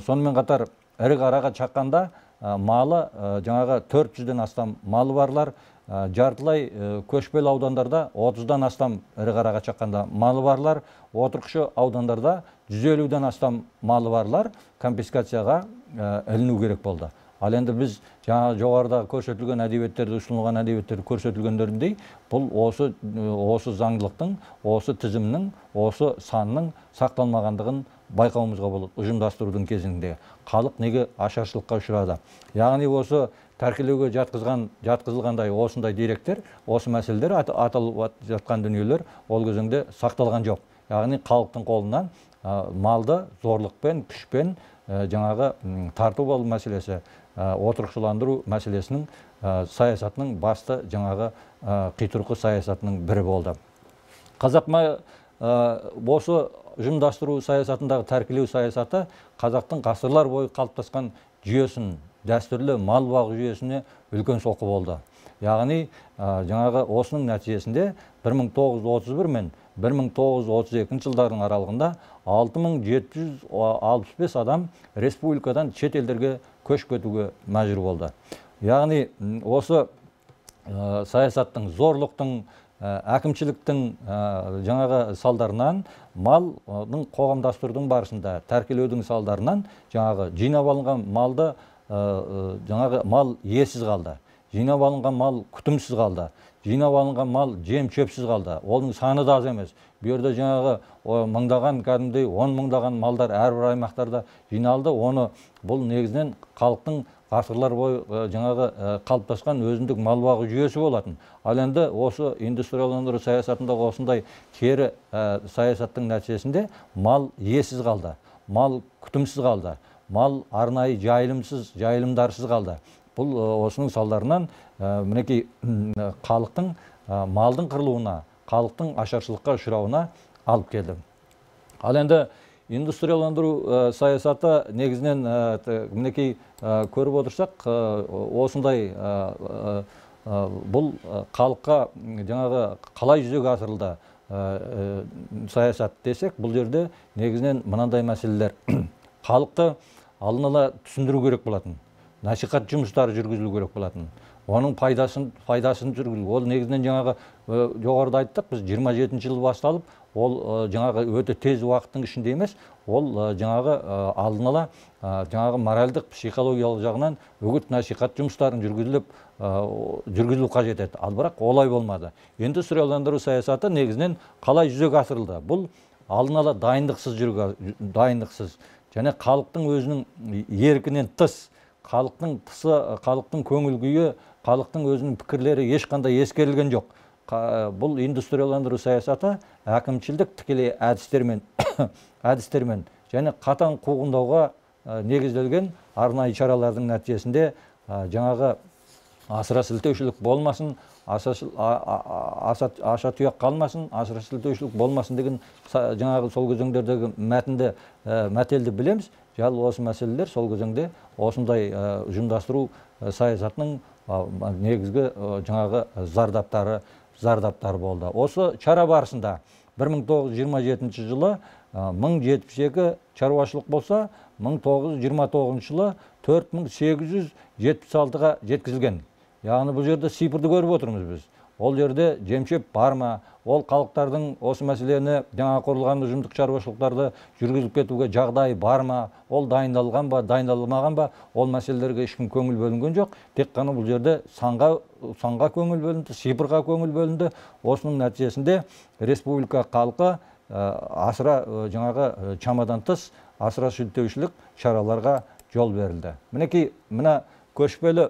S1: сонымен қатар ірі қараға шаққанда малы жаңағы 400-ден астам малы барлар, жартылай көшпелі аудандарда 30-дан астам ірі қараға шаққанда малы барлар, отырықшы аудандарда 150-ден астам малы барлар конфискацияға іліну керек болды. Ал енді біз жаңа жоғарыда көрсетілген әдебиеттерді, ұсынылған әдебиеттерді көрсетілгендеріндей, бұл осы заңдылықтың, осы тізімнің, осы санның сақталмағандығын байқауымызға болады. Ұжымдастырудың кезінде халық неге ашаршылыққа ұшырады? Яғни осы тәркілеуге жатқызылғандай осындай деректер, осы мәселелер аталып жатқан дүниелер ол кезеңде сақталған жоқ. Яғни халықтың қолынан малды зорлықпен, күшпен жаңағы тартып алу мәселесі, отырықшыландыру мәселесінің саясатының басты жаңағы қитұрқы саясатының бірі болды. Осы ұжымдастыру саясатындағы тәркілеу саясаты қазақтың ғасырлар бойы қалыптасқан жүйесін, дәстүрлі мал бағу жүйесіне үлкен соққы болды. Яғни жаңағы осының нәтижесінде 1931 мен 1932 жылдардың аралығында 6765 адам республикадан шет елдерге көш кетуге мәжбүр болды. Яғни осы саясаттың, зорлықтың, әкімшіліктің жаңағы салдарынан, малдың қоғамдастырудың барысында тәркілеудің салдарынан жаңағы жинап алынған малды, жаңағы мал иесіз қалды. Жинап алынған мал күтімсіз қалды. Жинап алынған мал жем шөпсіз қалды. Оның саны да аз емес. Бұл жерде жаңағы мыңдаған, кәдімгідей 10 мыңдаған малдар әрбір аймақтарда жиналды. Бұл негізінен халықтың ғасырлар бойы жаңағы қалыптасқан өзіндік мал бағу жүйесі болатын. Ал енді осы индустрияландыру саясатындағы осындай кері саясаттың нәтижесінде мал иесіз қалды, мал күтімсіз қалды, мал арнайы жайылымдарсыз қалды. Бұл осының салдарынан мінекей халықтың малдың қырылуына, халықтың ашаршылыққа ұшырауына алып келді. Ал енді индустрияландыру саясаты негізінен мінекей көріп отырсақ, осындай бұл халыққа жаңағы қалай жүзеге асырылды саясат десек, бұл жерде негізінен мынандай мәселелер. Халықты алдын ала түсіндіру керек болатын, насихат жұмыстары жүргізілу керек болатын. Оның пайдасын жүргізу. Ол негізінен жаңағы жоғарыда айттық, біз 27 жыл басталып, ол жаңағы өте тез уақыттың ішінде емес, ол жаңағы алдын ала жаңағы моральдық, психологиялық жағынан үгіт насихат жұмыстарын жүргізілу қажет еді. Ал бірақ олай болмады. Индустрияландыру саясаты негізінен қалай жүзеге асырылды? Бұл алдын ала дайындықсыз және халықтың өзінің еркінен тыс, халықтың көңіл күйі, халықтың өзінің пікірлері ешқандай ескерілген жоқ. Бұл индустрияландыру саясаты әкімшілдік тікелей әдістермен және қатаң қуғындауға негізделген арнайы шаралардың нәтижесінде жаңағы асыра сілтеушілік болмасын, аша тұяқ қалмасын, асыра сілтеушілік болмасын деген жаңағы сол кезеңдердегі мәтелді білеміз. Жал осы мәселелер сол кезеңде осындай ұжымдастыру саясатының негізгі жаңағы зардаптары болды. Осы шара барысында 1927 жылы 1072 шаруашылық болса, 1929 жылы 4876-ға жеткізілген. Яғни бұл жерде цифрды көріп отырмыз біз. Ол жерде жемшеп бар ма? Ол халықтардың осы мәселені жаңа құрылған ұжымдық шаруашылықтарды жүргізіп кетуге жағдай бар ма? Ол дайындалған ба, дайындалмаған ба? Ол мәселелерге ешкім көңіл бөлінген жоқ. Тек қана бұл жерде санға көңіл бөлінді, цифрға көңіл бөлінді. Осының нәтижесінде республика халқы жаңағы шамадан тыс асыра сілтеушілік шараларға жол берілді. Мінекей мына көшпелі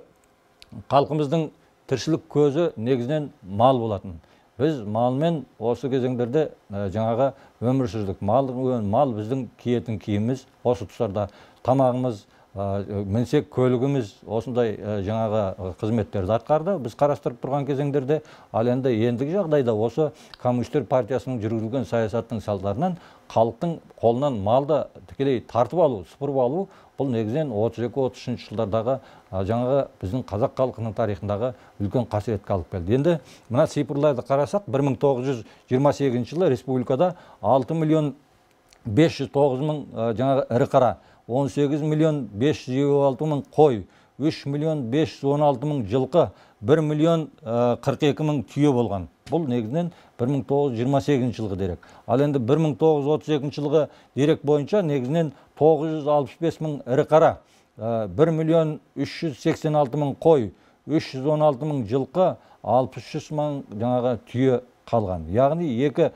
S1: халқымыздың тіршілік көзі негізінен мал болатын. Біз малмен осы кезеңдерде жаңағы өмір сүрдік. Мал біздің киетін киіміміз, осы тұстарда тамағымыз, мінсек көлігіміз осындай жаңағы қызметтерді атқарды. Біз қарастырып тұрған кезеңдерде, ал енді ендігі жағдайда осы Коммунистер партиясының жүргізілген саясаттың салдарынан халықтың қолынан малды тікелей тартып алу, сыпырып алу, бұл негізінен 32-33 жылдардағы жаңағы біздің қазақ халқының тарихындағы үлкен қасіретке алып келді. Енді мына цифрларды қарасақ, 1928 жылы республикада 6.509.000 жаңағы ірі қара, 18.556.000 қой, 3.516.000 жылқы, 1.042.000 түйе болған. Бұл негізінен 1928 жылғы дерек. Ал енді 1932 жылғы дерек бойынша негізінен 965.000 ірі қара, 1.386.000 қой, 316.000 жылқы, 63.000 жаңағы түйе қалған. Яғни 28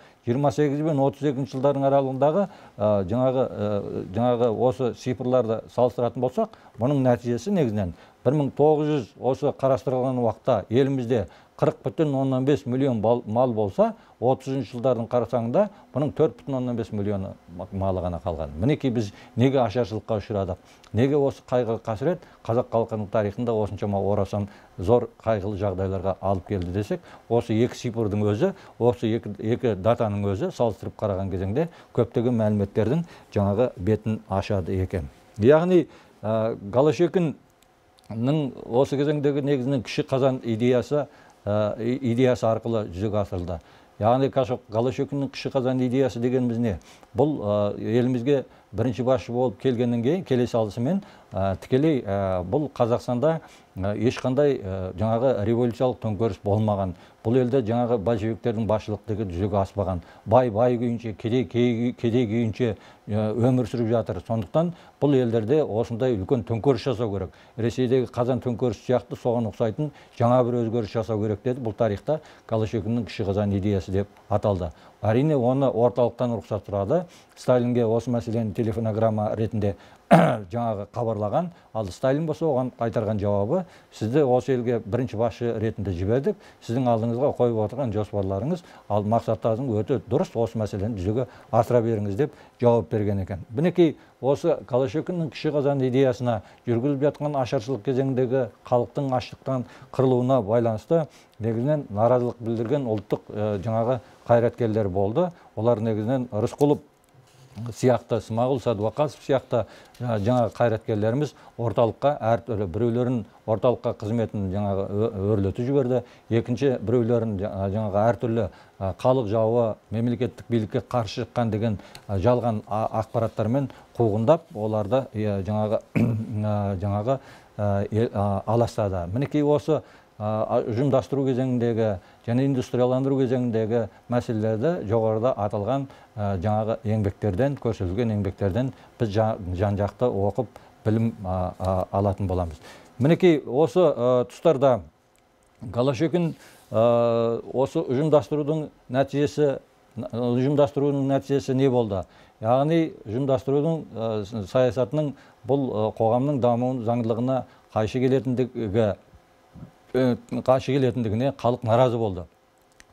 S1: мен 32 жылдардың аралығындағы жаңағы осы цифрларды салыстыратын болсақ, бұның нәтижесі негізінен 1900 осы қарастырылған уақытта елімізде 40,5 миллион мал болса, 30 жылдардың қарасаңында бұның 4,5 миллионы малы ғана қалған. Мінекей біз неге ашаршылыққа ұшырадық? Неге осы қайғы қасірет қазақ халқының тарихында осыншама орасан зор қайғылы жағдайларға алып келді десек, осы екі цифрдың өзі, осы екі датаның өзі салыстырып қараған кезеңде көптеген мәліметтердің жаңағы бетін ашады екен. Яғни Голощекиннің осы кезеңдегі негізінен кіші қазан идеясы арқылы жүзеге асырылды. Яғни Голощекиннің кіші қазан идеясы дегеніміз не? Бұл елімізге бірінші басшы болып келгеннен кейін, келе салысымен тікелей бұл Қазақстанда ешқандай жаңағы революциялық төңкеріс болмаған. Бұл елде жаңағы большевиктердің басшылықтығы жүзеге аспаған. Бай күйінше, кедей күйінше өмір сүріп жатыр. Сондықтан бұл елдерде осындай үлкен төңкеріс жасау керек. Ресейдегі қазан төңкеріс сияқты соған ұқсайтын жаңа бір өзгеріс жасау керек деді. Бұл тарихта Голощекиннің кіші қазан идеясы деп аталды. Әрине оны орталықтан рұқсат сұрады. Сталинге осы мәселені телефонограмма ретінде жаңағы хабарлаған. Ал Сталин болса оған қайтарған жауабы: сізді осы елге бірінші басшы ретінде жібердік, сіздің алдыңызға қойып отырған жоспарларыңыз, ал мақсаттарыңыз өте дұрыс, осы мәселені жүзеге асыра беріңіз деп жауап берген екен. Мінекей осы Голощекиннің кіші қазан идеясына жүргізіліп жатқан ашаршылық кезеңдегі халықтың аштықтан қырылуына байланысты негізінен наразылық білдірген ұлттық жаңағы қайраткерлер болды. Олар негізінен Рысқұлов сияқты, Смағұл Сәдуақасов сияқты жаңағы қайраткерлеріміз орталыққа әртүрлі, біреулерін орталыққа қызметін жаңағы өрлетіп жіберді, екінші біреулерін жаңағы әртүрлі халық жауы, мемлекеттік билікке қарсы шыққан деген жалған ақпараттармен қуғындап, оларды жаңағы аластады. Мінекей осы ұжымдастыру кезеңіндегі және индустрияландыру кезеңіндегі мәселелерді жоғарыда аталған жаңағы еңбектерден, көрсетілген еңбектерден біз жан-жақты оқып білім алатын боламыз. Мінекей осы тұстарда Голощекин осы ұжымдастырудың нәтижесі не болды? Яғни ұжымдастырудың саясатының бұл қоғамның дамуының заңдылығына қайшы келетіндігіне халық наразы болды.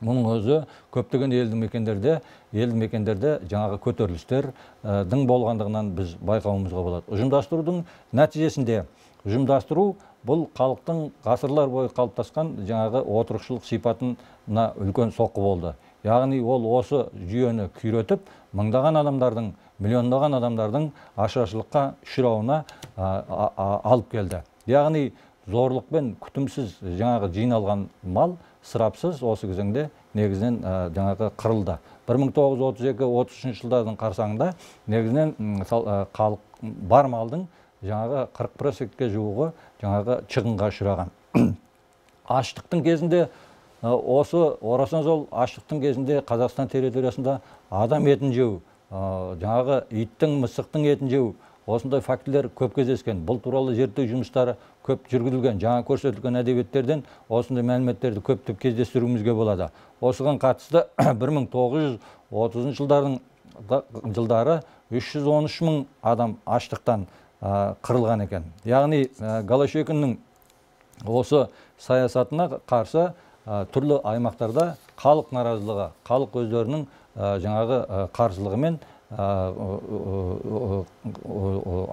S1: Мұның өзі көптеген елді мекендерде жаңағы көтерілістердің болғандығынан біз байқауымызға болады. Ұжымдастырудың нәтижесінде ұжымдастыру бұл халықтың ғасырлар бойы қалыптасқан жаңағы отырықшылық сипатына үлкен соққы болды. Яғни ол осы жүйені күйретіп, мыңдаған адамдардың, миллиондаған адамдардың ашаршылыққа ұшырауына алып келді. Яғни зорлықпен күтімсіз жаңағы жиналған мал сырапсыз осы кезеңде негізінен жаңағы қырылды. 1932-33 жылдардың қарсаңында негізінен халық бар малдың жаңағы 40%-ке жуығы жаңағы шығынға ұшыраған. Аштықтың кезінде, осы орасан зор аштықтың кезінде Қазақстан территориясында адам етін жеу, жаңағы иттің, мысықтың етін жеу, осындай фактілер көп кездескен. Бұл туралы зерттеу жұмыстары көп жүргізілген. Жаңа көрсетілген әдебиеттерден осындай мәліметтерді көптеп кездестіруімізге болады. Осыған қатысты 1930 жылдары 313 мың адам аштықтан қырылған екен. Яғни Голощекиннің осы саясатына қарсы түрлі аймақтарда халық наразылығы, халық өздерінің жаңағы қарсылығымен,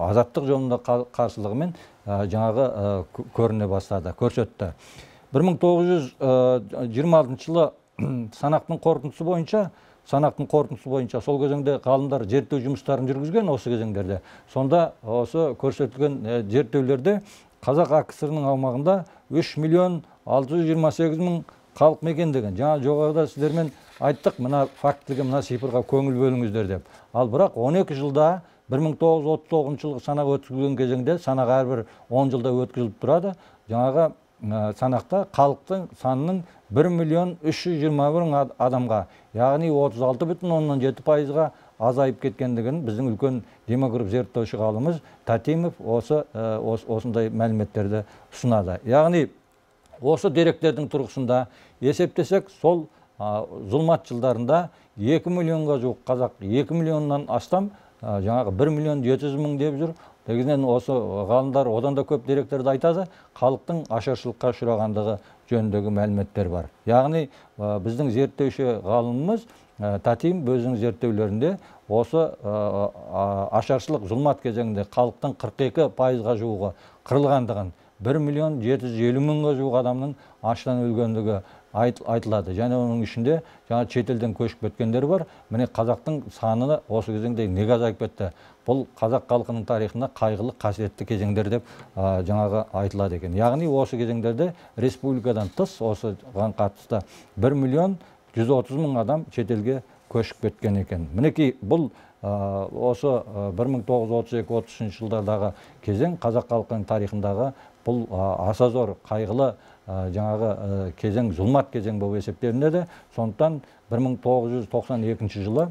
S1: азаттық жолында қарсылығымен жаңағы көріне бастады, көрсетті. 1926 жылы санақтың қорытындысы бойынша сол кезеңде ғалымдар зерттеу жұмыстарын жүргізген осы кезеңдерде. Сонда осы көрсетілген зерттеулерде Қазақ АКСР-ның аумағында 3 миллион 628 мың халық мекендеген. Жаңа жоғарыда сіздермен айттық, мына фактіге, мына цифрға көңіл бөліңіздер деп. Ал бірақ 12 жылда 1939 жылғы санақ өткізілген кезеңде, санақ әрбір 10 жылда өткізіліп тұрады. Жаңағы санақта халықтың санының 1 миллион 321 адамға, яғни 36,7%-ға азайып кеткендігін біздің үлкен демограф зерттеуші ғалымыз Татимов осындай мәліметтерді ұсынады. Яғни осы деректердің тұрғысында есептесек, сол зұлмат жылдарында 2 миллионға жуық қазақ, 2 миллионнан астам, жаңағы 1 миллион 700 мың деп жүр. Негізінен осы ғалымдар одан да көп деректерді айтады, халықтың ашаршылыққа ұшырағандығы жөніндегі мәліметтер бар. Яғни біздің зерттеуші ғалымымыз Татим өзінің зерттеулерінде осы ашаршылық зұлмат кезеңінде халықтың 42%-ға жуығы қырылғандығын, 1 миллион 750 мыңға жуық адамның аштан өлгендігі айтылады. Және оның ішінде жаңа шетелден көшіп кеткендер бар. Міне қазақтың саны осы кезеңде неге азайып кетті? Бұл қазақ халқының тарихында қайғылы, қасіретті кезеңдер деп жаңағы айтылады екен. Яғни осы кезеңдерде республикадан тыс осыған қатысты 1 миллион 130 мың адам шетелге көшіп кеткен екен. Мінекей бұл осы 1932-33 жылдардағы кезең қазақ халқының тарихындағы бұл аса зор қайғылы жаңағы кезең, зұлмат кезең болып есептелінеді. Сондықтан 1992 жылы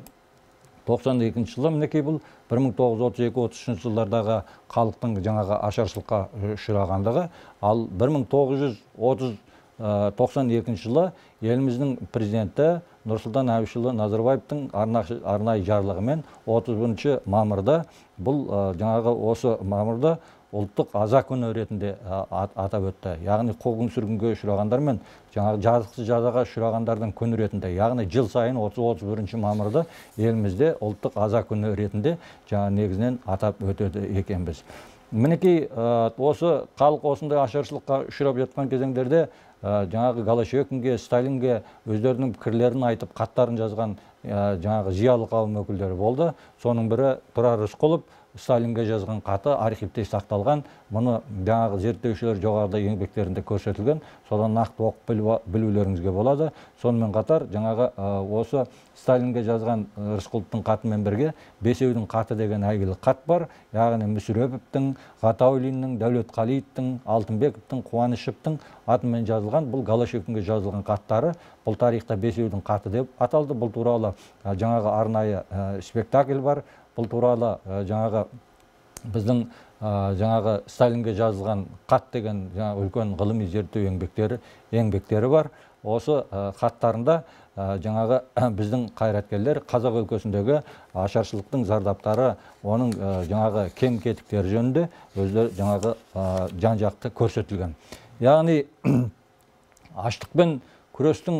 S1: мінекей бұл 1932-33 жылдардағы халықтың жаңағы ашаршылыққа ұшырағандығы, ал 1930 1992 жылы еліміздің президенті Нұрсұлтан Әбішұлы Назарбаевтың арнайы жарлығымен 31 мамырда бұл жаңағы осы мамырда ұлттық аза күні ретінде атап өтті. Яғни қуғын сүргінге ұшырағандар мен жаңағы жазықсыз жазаға ұшырағандардың күні ретінде, яғни жыл сайын 30-31 мамырда елімізде ұлттық аза күні ретінде жаңа негізінен атап өтеді екенбіз. Мінекей осы халық осындай ашаршылыққа ұшырап жатқан кезеңдерде жаңағы Голощекинге, Сталинге өздерінің пікірлерін айтып, хаттарын жазған жаңағы зиялы қауым өкілдері болды. Соның бірі Тұрар Рысқұлов Сталинге жазған хаты архивте сақталған. Мұны жаңағы зерттеушілер жоғарыда еңбектерінде көрсетілген. Содан нақты оқып білулеріңізге болады. Сонымен қатар жаңағы осы Сталинге жазған Рысқұловтың хатымен бірге Бесеудің хаты деген әйгілі хат бар. Яғни Мүсіреповтің, Ғатауллиннің, Дәулетқалиевтің, Алтынбековтың, Қуанышевтің атымен жазылған. Бұл Голощекинге жазылған хаттары. Бұл тарихта Бесеудің хаты деп аталды. Бұл туралы жаңағы арнайы спектакль бар. Бұл туралы жаңағы біздің жаңағы Сталинге жазылған хат деген үлкен ғылыми зерттеу еңбектері бар. Осы хаттарында жаңағы біздің қайраткерлер қазақ өлкесіндегі ашаршылықтың зардаптары, оның жаңағы кем-кетіктері жөнінде өздері жаңағы жан-жақты көрсетілген. Яғни аштықпен күрестің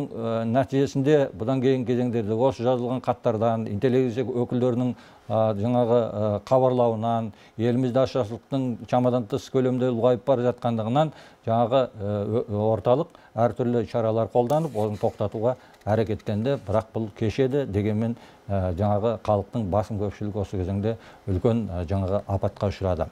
S1: нәтижесінде бұдан кейін кезеңдерде осы жазылған хаттардан, интеллигенция өкілдерінің жаңағы хабарлауынан, елімізде ашаршылықтың шамадан тыс көлемде ұлғайып бара жатқандығынан жаңағы орталық әртүрлі шаралар қолданып, оны тоқтатуға әрекеттенді, бірақ бұл кешеді. Дегенмен жаңағы халықтың басым көпшілігі осы кезеңде үлкен жаңағы апатқа ұшырады.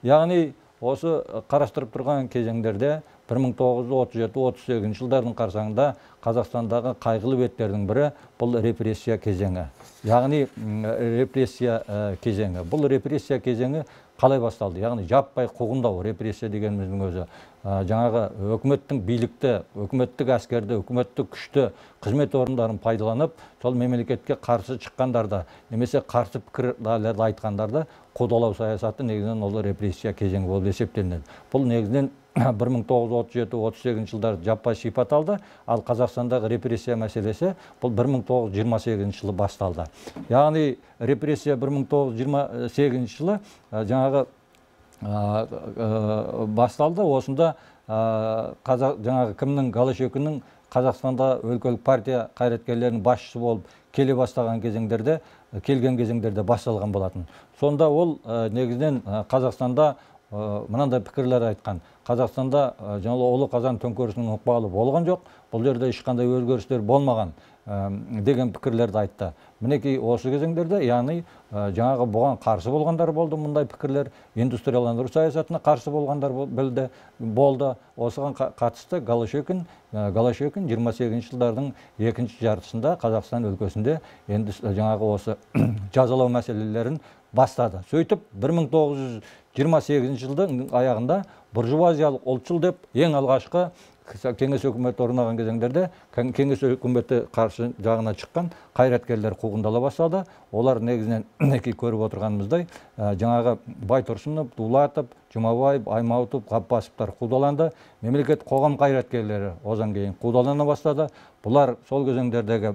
S1: Яғни осы қарастырып тұрған кезеңдерде 1937-38 жылдардың қарсаңында Қазақстандағы қайғылы беттердің бірі бұл репрессия кезеңі. Яғни репрессия кезеңі. Бұл репрессия кезеңі қалай басталды? Яғни жаппай қуғындау, репрессия дегеніміздің өзі. Жаңағы өкіметтің билікті, өкіметтік әскерді, өкіметтік күшті қызмет орындарын пайдаланып, сол мемлекетке қарсы шыққандарды, немесе қарсы пікірлерді айтқандарды қудалау саясаты негізінен ол репрессия кезеңі болып есептелінеді. Бұл негізінен 1937-38 жылдары жаппай сипат алды, ал Қазақстандағы репрессия мәселесі бұл 1928 жылы басталды. Яғни репрессия 1928 жылы жаңағы басталды. Осында жаңағы кімнің, Голощекиннің Қазақстанда өлкелік партия қайраткерлерінің басшысы болып келген кезеңдерде басталған болатын. Сонда ол негізінен Қазақстанда мынандай пікірлер айтқан. Қазақстанда жаңағы Ұлы Қазан төңкерісінің ықпалы болған жоқ, бұл жерде ешқандай өзгерістер болмаған деген пікірлерді айтты. Мінекей осы кезеңдерде, яғни жаңағы бұған қарсы болғандар болды, мұндай пікірлер, индустрияландыру саясатына қарсы болғандар болды. Осыған қатысты Голощекин 28 жылдардың екінші жартысында Қазақстан өлкесінде енді жаңағы осы жазалау мәселелерін бастады. Сөйтіп 1928 жылдың аяғында буржуазиялық ұлтшыл деп ең алғашқы кеңес өкіметі орнаған кезеңдерде кеңес өкіметі қарсы жағына шыққан қайраткерлер қуғындала бастады. Олар негізінен көріп отырғанымыздай жаңағы Байтұрсынов, Дулатов, Жұмабаев, Аймауытов, Ғапбасовтар қудаланды. Мемлекет қоғам қайраткерлері одан кейін қудалана бастады. Бұлар сол кезеңдердегі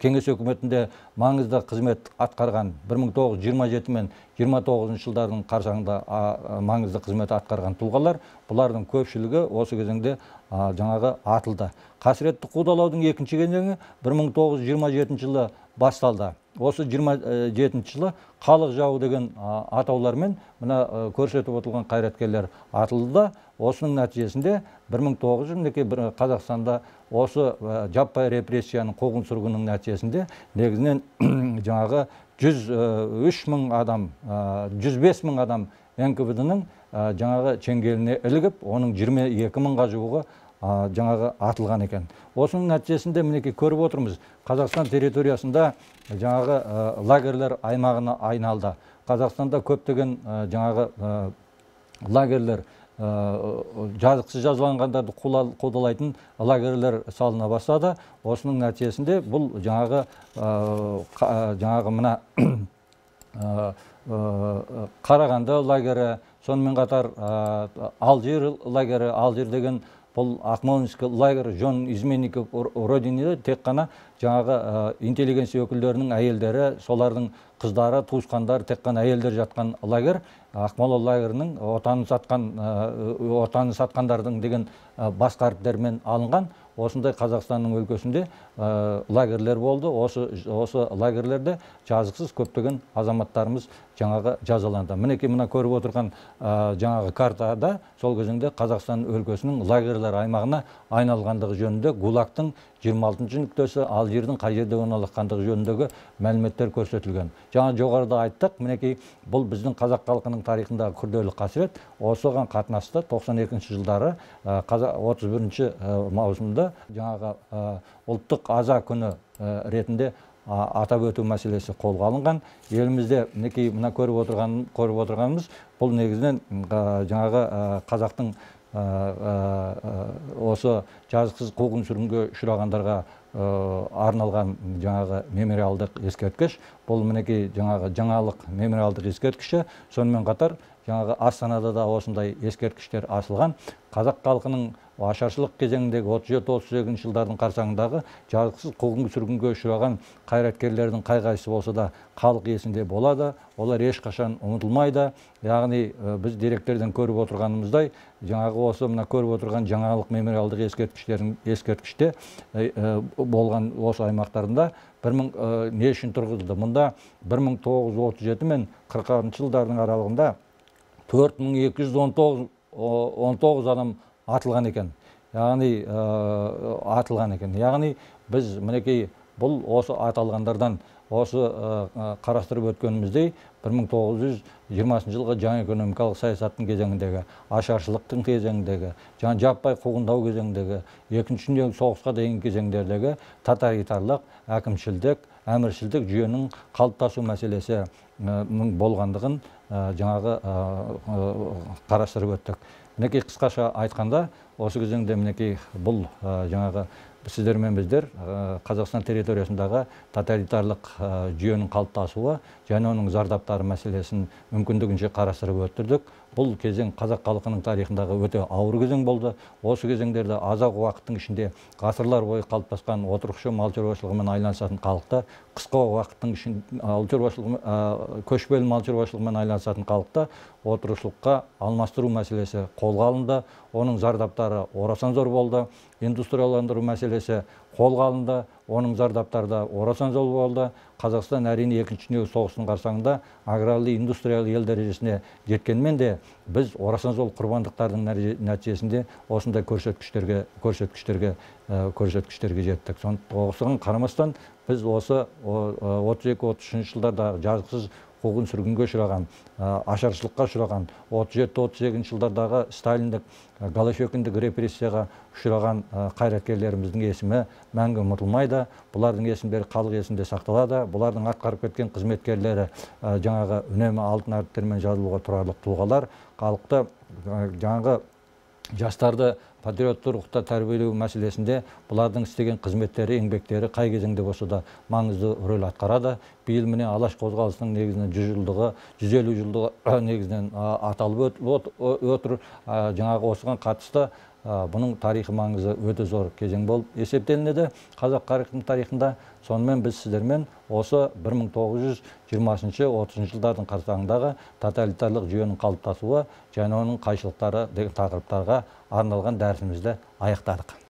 S1: кеңес өкіметінде маңызды қызмет атқарған 1927 мен 29 жылдардың қарсаңында маңызды қызмет атқарған тұлғалар, бұлардың көпшілігі осы кезеңде жаңағы атылды. Қасіретті қудалаудың екінші кезеңі 1927 жылы басталды. Осы 27 жылы халық жауы деген атаулармен мына көрсетіп отырған қайраткерлер атылды. Осының нәтижесінде 1900 Қазақстанда осы жаппай репрессияның қуғын сүргіннің нәтижесінде негізінен жаңағы 103 мың адам, 105 мың адам НКВД-ның жаңағы чеңгеліне ілігіп, оның 22 мыңға жуығы жаңағы атылған екен. Осының нәтижесінде мінекей көріп отырмыз, Қазақстан территориясында жаңағы лагерлер аймағына айналды. Қазақстанда көптеген жаңағы лагерлер, жазықсыз жазаланғандарды қудалайтын лагерлер салына бастады. Осының нәтижесінде бұл жаңағы мына Қарағанды лагері, сонымен қатар Алжир лагері, Алжир деген бұл Акмолинский лагерь жон изменников родине тек қана жаңағы интеллигенция өкілдерінің әйелдері, солардың қыздары, туысқандары, тек қана әйелдер жатқан лагерь. Ақмола лагерінің отанын сатқандардың деген бас қаріптермен алынған. Осындай Қазақстанның өлкесінде лагерлер болды. Осы лагерлерде жазықсыз көптеген азаматтарымыз жаңағы жазаланды. Мінекей мына көріп отырған жаңағы картада сол кезеңде Қазақстан өлкесінің лагерлер аймағына айналғандығы жөнінде ГУЛАГтың 26-шы нүктесі Алжирдің қай жерде орналасқандығы жөніндегі мәліметтер көрсетілген. Жаңа жоғарыда айттық, мінекей бұл біздің қазақ халқының тарихындағы күрделі қасірет. Осыған қатынасты 92-ші жылдары 31-ші маусымда жаңағы ұлттық аза күні ретінде атап өту мәселесі қолға алынған. Елімізде мінекей мына көріп отырғанымыз бұл негізінен жаңағы қазақтың осы жазықсыз қуғын-сүргінге ұшырағандарға арналған жаңағы мемориалдық ескерткіш. Бұл мінекей жаңалық мемориалдық ескерткіші. Сонымен қатар жаңағы Астанада да осындай ескерткіштер асылған. Қазақ халқының ашаршылық кезеңіндегі 37-38 жылдардың қарсаңындағы жазықсыз қуғын-сүргінге ұшыраған қайраткерлердің қай-қайсысы болса да халық есінде болады. Олар ешқашан ұмытылмайды. Яғни біз деректерден көріп отырғанымыздай, жаңағы осы мына көріп отырған жаңалық мемориалдық ескерткіште болған осы аймақтарында не үшін тұрғызылды? Мұнда 1937 мен 40 жылдардың аралығында 4219 адам атылған екен. Яғни біз мінекей бұл осы аталғандардан осы қарастырып өткеніміздей 1920 жылғы жаңа экономикалық саясаттың кезеңіндегі, ашаршылықтың кезеңіндегі, жаппай қуғындау кезеңіндегі, екінші дүниежүзілік соғысқа дейінгі кезеңдердегі тоталитарлық, әкімшілдік, әміршілдік жүйенің қалыптасу мәселесі болғандығын жаңағы қарастырып өттік. Мінекей қысқаша айтқанда, осы кезеңде мінекей бұл жаңағы сіздермен біздер Қазақстан территориясындағы тоталитарлық жүйенің қалыптасуы және оның зардаптары мәселесін мүмкіндігінше қарастырып өттірдік. Бұл кезең қазақ халқының тарихындағы өте ауыр кезең болды. Осы кезеңдерде азақ уақыттың ішінде ғасырлар бойы қалыптасқан отырықшы мал шаруашылығымен айналысатын халықты, қысқа уақыттың ішінде көшпелі мал шаруашылығымен айналысатын халықты отырықшылыққа алмастыру мәселесі қолға алынды. Оның зардаптары орасан зор болды. Индустрияландыру мәселесі қолға алынды. Оның зардаптары да орасан зор болды. Қазақстан әрине екінші дүниежүзілік соғыстың қарсаңында аграрлы индустриялы ел дәрежесіне жеткенмен де біз орасан зор құрбандықтардың нәтижесінде осындай көрсеткіштерге жеттік. Осыған қарамастан біз осы 32-33 жылдарда жазықсыз қуғын-сүргінге ұшыраған, ашаршылыққа ұшыраған, 37-38 жылдардағы сталиндік голощекиндік репрессияға ұшыраған қайраткерлеріміздің есімі мәңгі ұмытылмайды. Бұлардың есімдері халық есінде сақталады. Бұлардың атқарып кеткен қызметкерлері жаңағы үнемі алтын әріптермен жазылуға тұрарлық тұлғалар. Халықты жаңағы жастарды патриоттық рухта тәрбиелеу мәселесінде бұлардың істеген қызметтері, еңбектері қай кезеңде болса да маңызды рөл атқарады. Биыл міне алаш қозғалысының негізінен 100 жылдығы, 150 жылдығы негізінен аталып отыр. Жаңағы осыған қатысты бұның тарихи маңызы өте зор кезең болып есептелінеді қазақ тарихында. Сонымен біз сіздермен осы 1920-30 жылдардың қарсаңындағы тоталитарлық жүйенің қалыптасуы және оның қайшылықтары деген тақырыптарға арналған дәрісімізді аяқтадық.